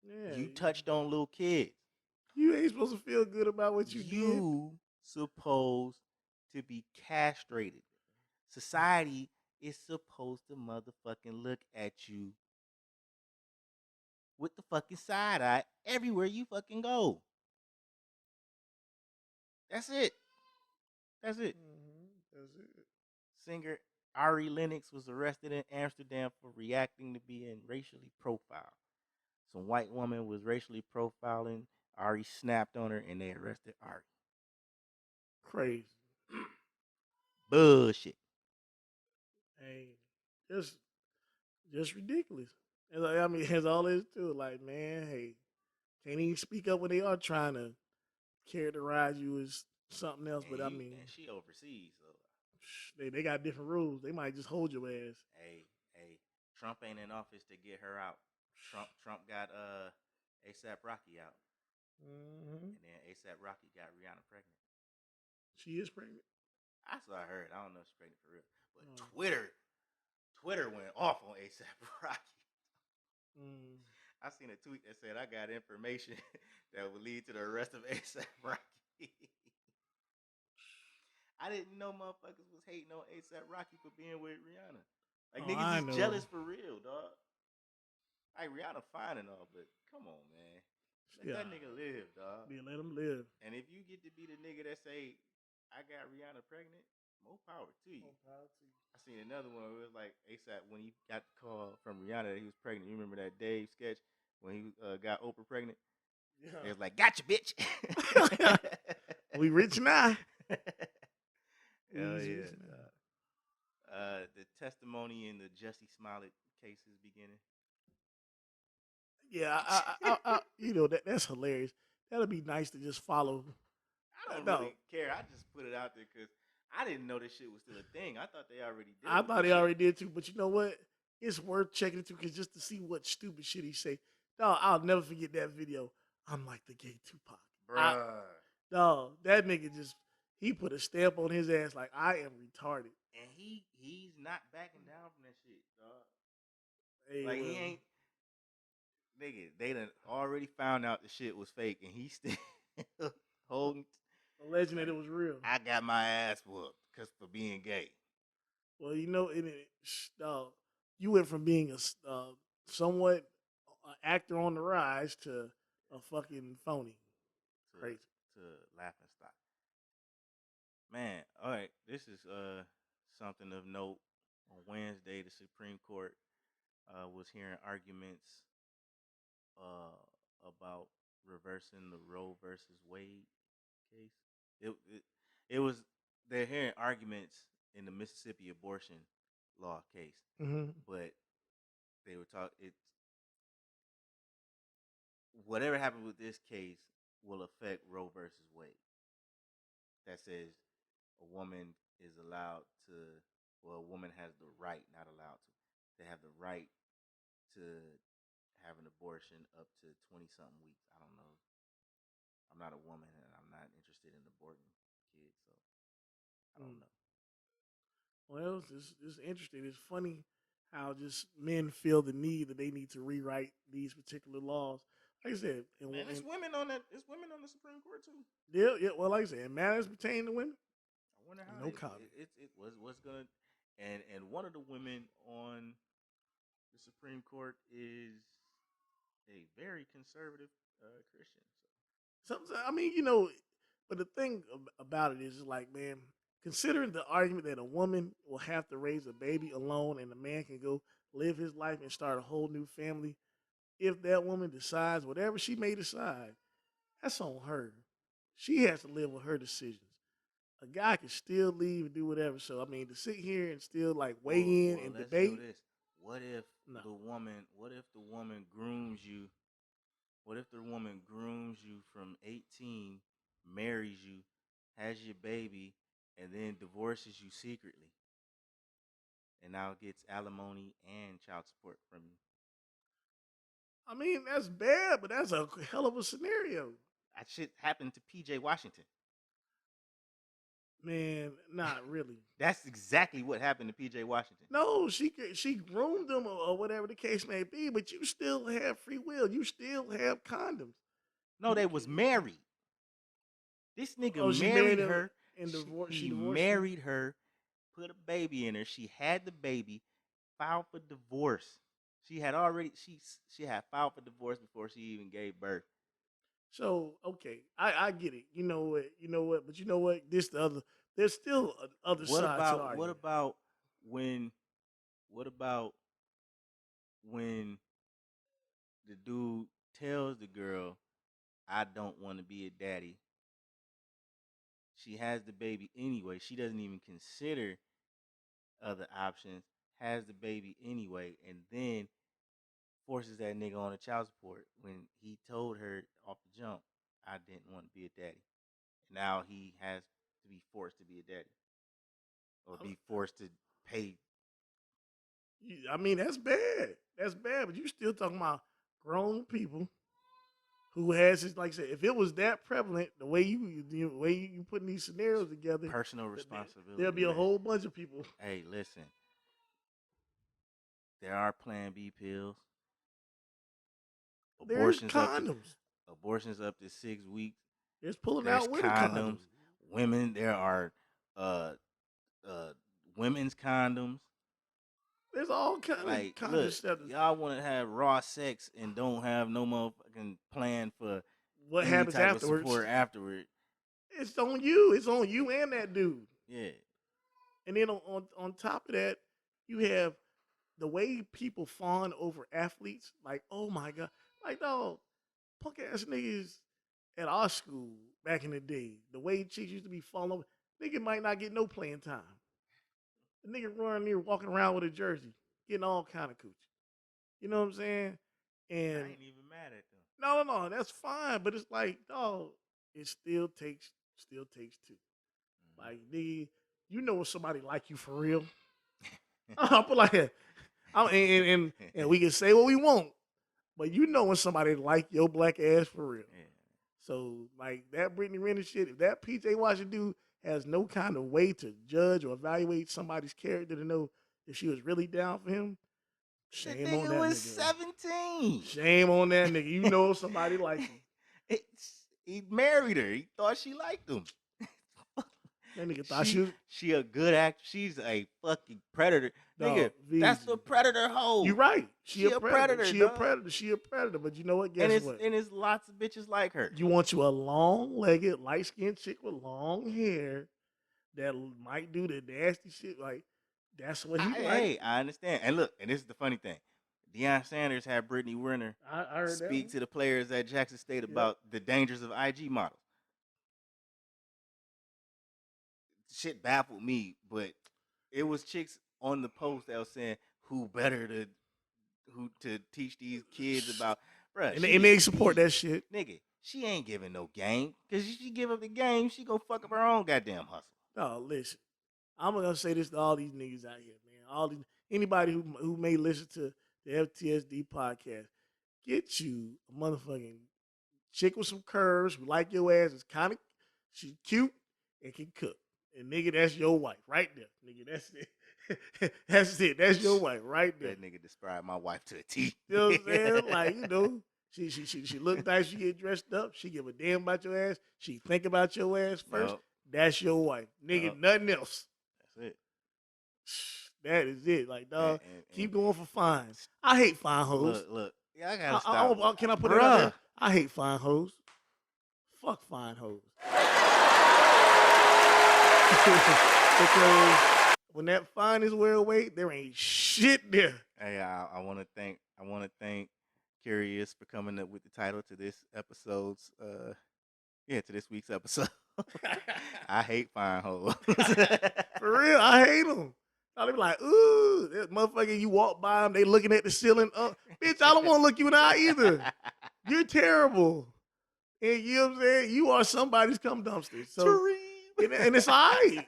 Yeah, You touched on little kids. You ain't supposed to feel good about what you did. You supposed to be castrated. Society is supposed to motherfucking look at you with the fucking side eye everywhere you fucking go. That's it. That's it. That's it. Singer Ari Lennox was arrested in Amsterdam for reacting to being racially profiled. Some white woman was racially profiling. Ari snapped on her and they arrested Ari. Crazy. Bullshit. Hey, just ridiculous. And like, I mean, it's all this too. Like, man, hey, can't even speak up when they are trying to characterize you as something else. And but I mean, and she overseas, so they got different rules. They might just hold your ass. hey, Trump ain't in office to get her out. Trump got ASAP Rocky out, and then ASAP Rocky got Rihanna pregnant. She is pregnant. That's what I heard. I don't know if she's pregnant for real, but Twitter went off on ASAP Rocky. I seen a tweet that said, "I got information that would lead to the arrest of ASAP Rocky." I didn't know motherfuckers was hating on ASAP Rocky for being with Rihanna. Like, niggas is jealous for real, dog. Like, Rihanna fine and all, but come on, man. Let that nigga live, dog. Yeah, let him live. And if you get to be the nigga that say, I got Rihanna pregnant, more power to you. I seen another one where it was like ASAP when he got the call from Rihanna that he was pregnant. You remember that Dave sketch when he got Oprah pregnant? Yeah. It was like, gotcha, bitch. We rich now. Hell yeah. The testimony in the Jussie Smollett case is beginning. Yeah, I you know that's hilarious. That'd be nice to just follow. I don't really care. I just put it out there because I didn't know this shit was still a thing. I thought they already did. I thought they already did too, but you know what? It's worth checking into because just to see what stupid shit he say. No, I'll never forget that video. I'm like the gay Tupac. Bruh. No, that nigga he put a stamp on his ass like I am retarded. And he's not backing down from that shit, dog. Hey, like he ain't. Nigga, they done already found out the shit was fake, and he still holding. Alleging that it was real. I got my ass whooped because for being gay. Well, you know, you went from being a somewhat actor on the rise to a fucking phony. Crazy. To laughing stock. Man, all right. This is something of note. On Wednesday, the Supreme Court was hearing arguments about reversing the Roe versus Wade case. It was they're hearing arguments in the Mississippi abortion law case, but they were whatever happened with this case will affect Roe versus Wade. That says a woman is allowed to, well, a woman has the right, not allowed to have the right to have an abortion up to 20-something weeks. I don't know. I'm not a woman and I'm not interested in aborting kids, so I don't know. Well, it's interesting. It's funny how just men feel the need that they need to rewrite these particular laws. Like I said, Man, it's women on that. It's women on the Supreme Court too. yeah. Well, like I said, matters pertaining to women. I wonder how No comment. it was what's gonna and one of the women on the Supreme Court is a very conservative Christian. So. Sometimes, I mean, but the thing about it is like, man, considering the argument that a woman will have to raise a baby alone and a man can go live his life and start a whole new family, if that woman decides whatever she may decide, that's on her. She has to live with her decisions. A guy can still leave and do whatever. So I mean, to sit here and still like weigh in and let's debate. Do this. What if the woman grooms you? What if the woman grooms you from 18, marries you, has your baby, and then divorces you secretly, and now gets alimony and child support from you? I mean, that's bad, but that's a hell of a scenario. That shit happened to P.J. Washington. Man, not really. That's exactly what happened to P.J. Washington. No, she groomed him or whatever the case may be, but you still have free will. You still have condoms. No, they was married. This nigga she married her. And He divorced married her, put a baby in her. She had the baby, filed for divorce. She had filed for divorce before she even gave birth. So okay, I get it. You know what, but you know what? There's still other side to the argument. What about when the dude tells the girl, I don't want to be a daddy. She has the baby anyway. She doesn't even consider other options, has the baby anyway, and then forces that nigga on a child support when he told her off the jump, I didn't want to be a daddy. Now he has to be forced to be a daddy. Or be forced to pay. I mean, that's bad. That's bad, but you still talking about grown people who has this, like I said, if it was that prevalent, the way you putting these scenarios together, personal responsibility. There'll be a whole bunch of people. Hey, listen. There are Plan B pills. There's condoms. Abortions up to 6 weeks. There's pulling out with condoms. Women, there are women's condoms. There's all kinds of contraceptives. Y'all want to have raw sex and don't have no motherfucking plan for what happens afterwards. Support afterward. It's on you. It's on you and that dude. Yeah. And then on top of that, you have the way people fawn over athletes. Like, oh my God. Like, dog, punk ass niggas at our school back in the day, the way chicks used to be falling over, nigga might not get no playing time. The nigga running there walking around with a jersey, getting all kind of coochie. You know what I'm saying? And I ain't even mad at them. No, that's fine. But it's like, dog, it still takes two. Mm-hmm. Like, nigga, you know what somebody like you for real. I'll put like that. And we can say what we want, but you know when somebody like your black ass for real. Yeah. So, like, that Brittany Renner shit, if that PJ Washington dude has no kind of way to judge or evaluate somebody's character to know if she was really down for him, shame on that nigga. Was 17. Shame on that nigga. You know somebody like him. He married her. He thought she liked him. That nigga thought she a good actor. She's a fucking predator. Nigga, that's a predator hoe. You right. She a predator. She a predator. But you know what? Guess what? And it's lots of bitches like her. You want you a long-legged, light-skinned chick with long hair that might do the nasty shit. Like, that's what he like. Hey, I understand. And look, and this is the funny thing. Deion Sanders had Brittany Renner speak to the players at Jackson State about the dangers of IG models. Shit baffled me, but it was chicks on the post that was saying who to teach these kids about Bruh, And they support that shit. Nigga, she ain't giving no game. Because if she give up the game, she gonna fuck up her own goddamn hustle. No, listen. I'm gonna say this to all these niggas out here, man. Anybody who may listen to the FTSD podcast, get you a motherfucking chick with some curves who like your ass. Is kind of she's cute and can cook. And nigga, that's your wife right there. Nigga, that's it. That's it. That's your wife right there. That nigga described my wife to a T. You know what I'm saying? Like, you know, she look nice, she get dressed up, she give a damn about your ass, she think about your ass first. Nope. That's your wife. Nigga, Nope. nothing else. That's it. That is it. Like, dog, keep going for fines. I hate fine hoes. Look. Yeah, I gotta stop. Can I put it out there? I hate fine hoes. Fuck fine hoes. Because when that fine is wear away, there ain't shit there. Hey, I want to thank Qurious for coming up with the title to this episode's to this week's episode. I hate fine hoes. For real, I hate them. They be like, ooh, that motherfucker, you walk by them, they looking at the ceiling. Bitch, I don't want to look you in the eye either. You're terrible. And you know what I'm saying? You are somebody's cum dumpster. So, and it's all right.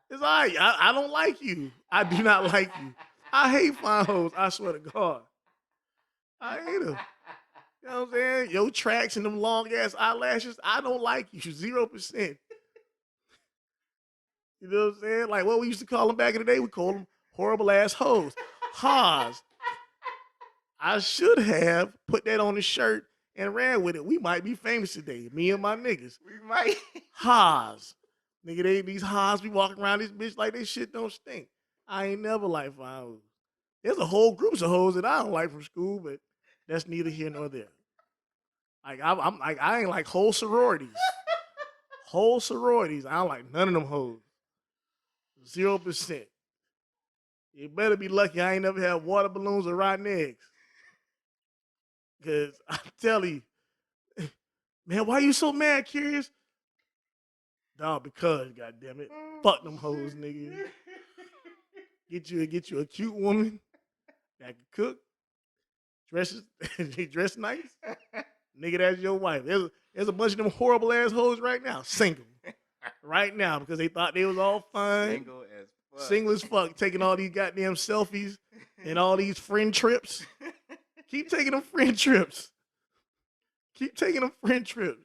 It's all right. I don't like you. I do not like you. I hate fine hoes. I swear to God. I hate them. You know what I'm saying? Your tracks and them long ass eyelashes, I don't like you. 0%. You know what I'm saying? Like what we used to call them back in the day, we called them horrible ass hoes. Heauxs. I should have put that on the shirt and ran with it. We might be famous today. Me and my niggas. We might. Heauxs. Nigga, these Heauxs be walking around this bitch like they shit don't stink. I ain't never liked fine hoes. There's a whole group of hoes that I don't like from school, but that's neither here nor there. Like I'm like I ain't like whole sororities. Whole sororities. I don't like none of them hoes. 0%. You better be lucky I ain't never had water balloons or rotten eggs. Cause I'm telling you, man, why you so mad, Qurious? Dog, because goddamn it, fuck them hoes, nigga. Get you a cute woman that can cook, dress nice. Nigga, that's your wife. There's a bunch of them horrible ass hoes right now, single. Right now, because they thought they was all fun. Single as fuck, taking all these goddamn selfies and all these friend trips. Keep taking them friend trips. Keep taking them friend trips.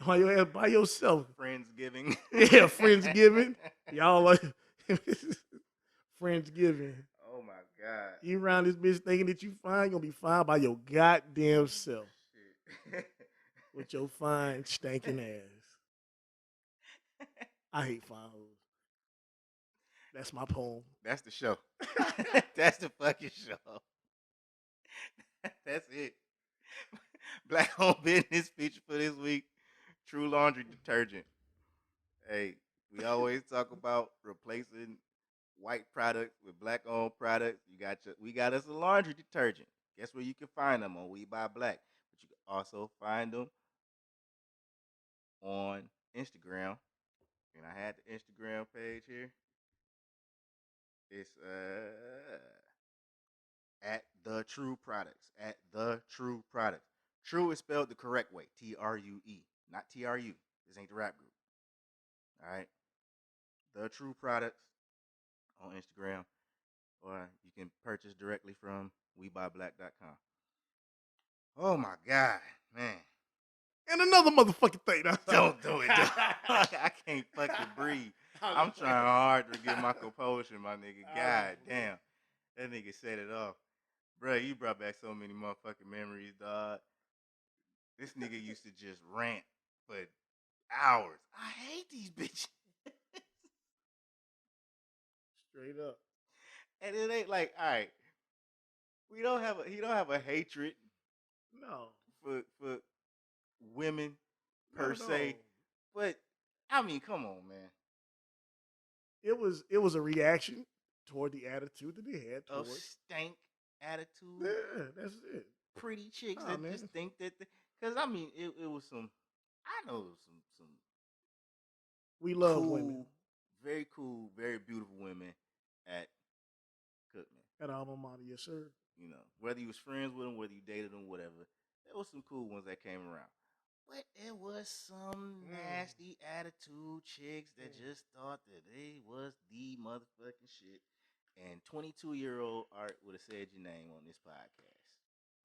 While your ass by yourself. Friendsgiving. Yeah, Friendsgiving. Y'all like Friendsgiving. Oh my God. You around this bitch thinking that you fine, you're gonna be fine by your goddamn self. Shit. With your fine, stinking ass. I hate fine hoes. That's my poem. That's the show. That's the fucking show. That's it. Black Home Business feature for this week. True Laundry Detergent. Hey, we always talk about replacing white products with black-owned products. We got us a laundry detergent. Guess where you can find them? On We Buy Black. But you can also find them on Instagram. And I had the Instagram page here. It's at The True Products. At The True Products. True is spelled the correct way. True. Not TRU. This ain't the rap group. All right. The True Products on Instagram. Or you can purchase directly from WeBuyBlack.com. Oh my God, man. And another motherfucking thing. Don't do it. I can't fucking breathe. I'm trying hard to get my composure, my nigga. God damn. That nigga set it off. Bruh, you brought back so many motherfucking memories, dog. This nigga used to just rant for hours. I hate these bitches. Straight up. And it ain't like, all right, he don't have a hatred for women per se. But I mean, come on, man. It was a reaction toward the attitude that they had A towards stank attitude. Yeah, that's it. Pretty chicks that just think that because I mean it was some some we love cool, women. Very cool, very beautiful women at Cookman. At alma mater, yes, sir. You know, whether you was friends with them, whether you dated them, whatever. cool ones that came around. But there was some nasty attitude chicks that just thought that they was the motherfucking shit. And 22-year-old Art would have said your name on this podcast.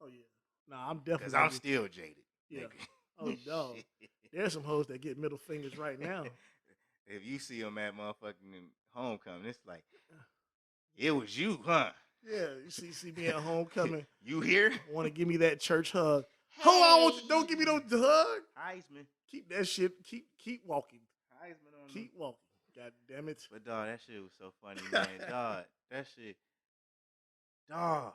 Oh yeah. Nah, I'm definitely. Because I'm still jaded. Yeah. Nigga. Oh no. There's some hoes that get middle fingers right now. If you see them at motherfucking homecoming, it's like, it was you, huh? Yeah, you see me at homecoming. You here? Want to give me that church hug? Hey. Ho, I want you. Don't give me no hug. Heisman. Keep that shit. Keep walking. Heisman on Keep walking. God damn it. But dog, that shit was so funny, man. Dog, that shit. Dog.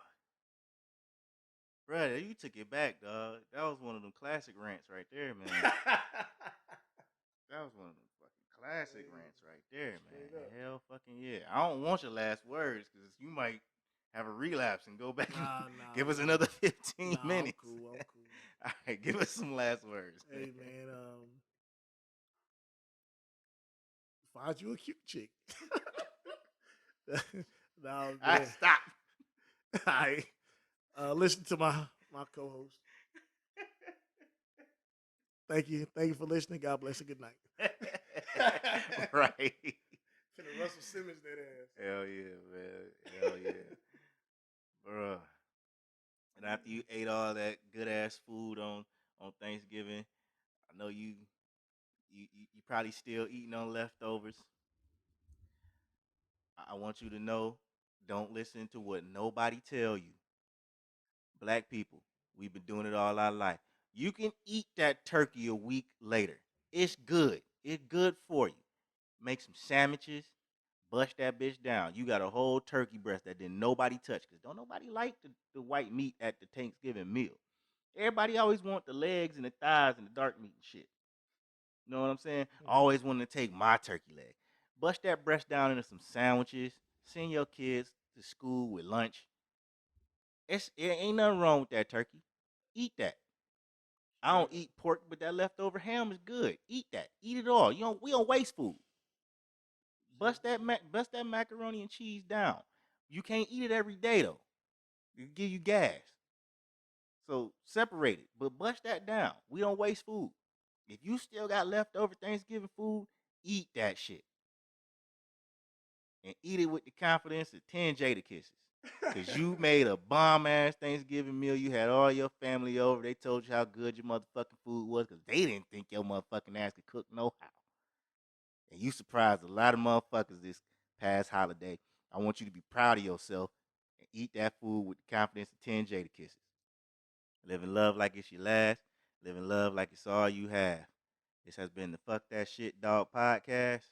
Brother, you took it back, dog. That was one of them classic rants right there, man. That was one of them fucking classic rants right there, man. Hell fucking yeah. I don't want your last words because you might have a relapse and go back. Nah, give us another 15 minutes. I'm cool. All right, give us some last words. Hey, man. Find you a cute chick. No, man. Stop. All right. Listen to my co-host. Thank you for listening. God bless and good night. Right. Finna Russell Simmons that ass. Hell yeah, man. Hell yeah. Bruh. And after you ate all that good ass food on Thanksgiving, I know you probably still eating on leftovers. I want you to know, don't listen to what nobody tell you. Black people, we've been doing it all our life. You can eat that turkey a week later. It's good. It's good for you. Make some sandwiches. Bust that bitch down. You got a whole turkey breast that didn't nobody touch. Because don't nobody like the white meat at the Thanksgiving meal. Everybody always want the legs and the thighs and the dark meat and shit. You know what I'm saying? Always wanting to take my turkey leg. Bust that breast down into some sandwiches. Send your kids to school with lunch. It ain't nothing wrong with that turkey. Eat that. I don't eat pork, but that leftover ham is good. Eat that. Eat it all. We don't waste food. Bust that macaroni and cheese down. You can't eat it every day though. It'll give you gas. So separate it, but bust that down. We don't waste food. If you still got leftover Thanksgiving food, eat that shit. And eat it with the confidence of 10 Jada kisses. Because you made a bomb-ass Thanksgiving meal. You had all your family over. They told you how good your motherfucking food was because they didn't think your motherfucking ass could cook no how. And you surprised a lot of motherfuckers this past holiday. I want you to be proud of yourself and eat that food with the confidence of 10 Jada kisses. Live in love like it's your last. Live in love like it's all you have. This has been the Fuck That Shit Dog podcast.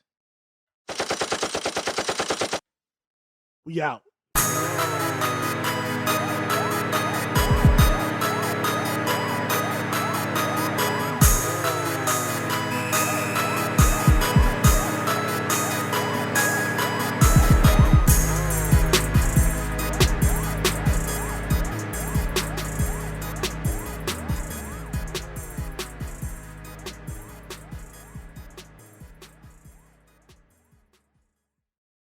We out.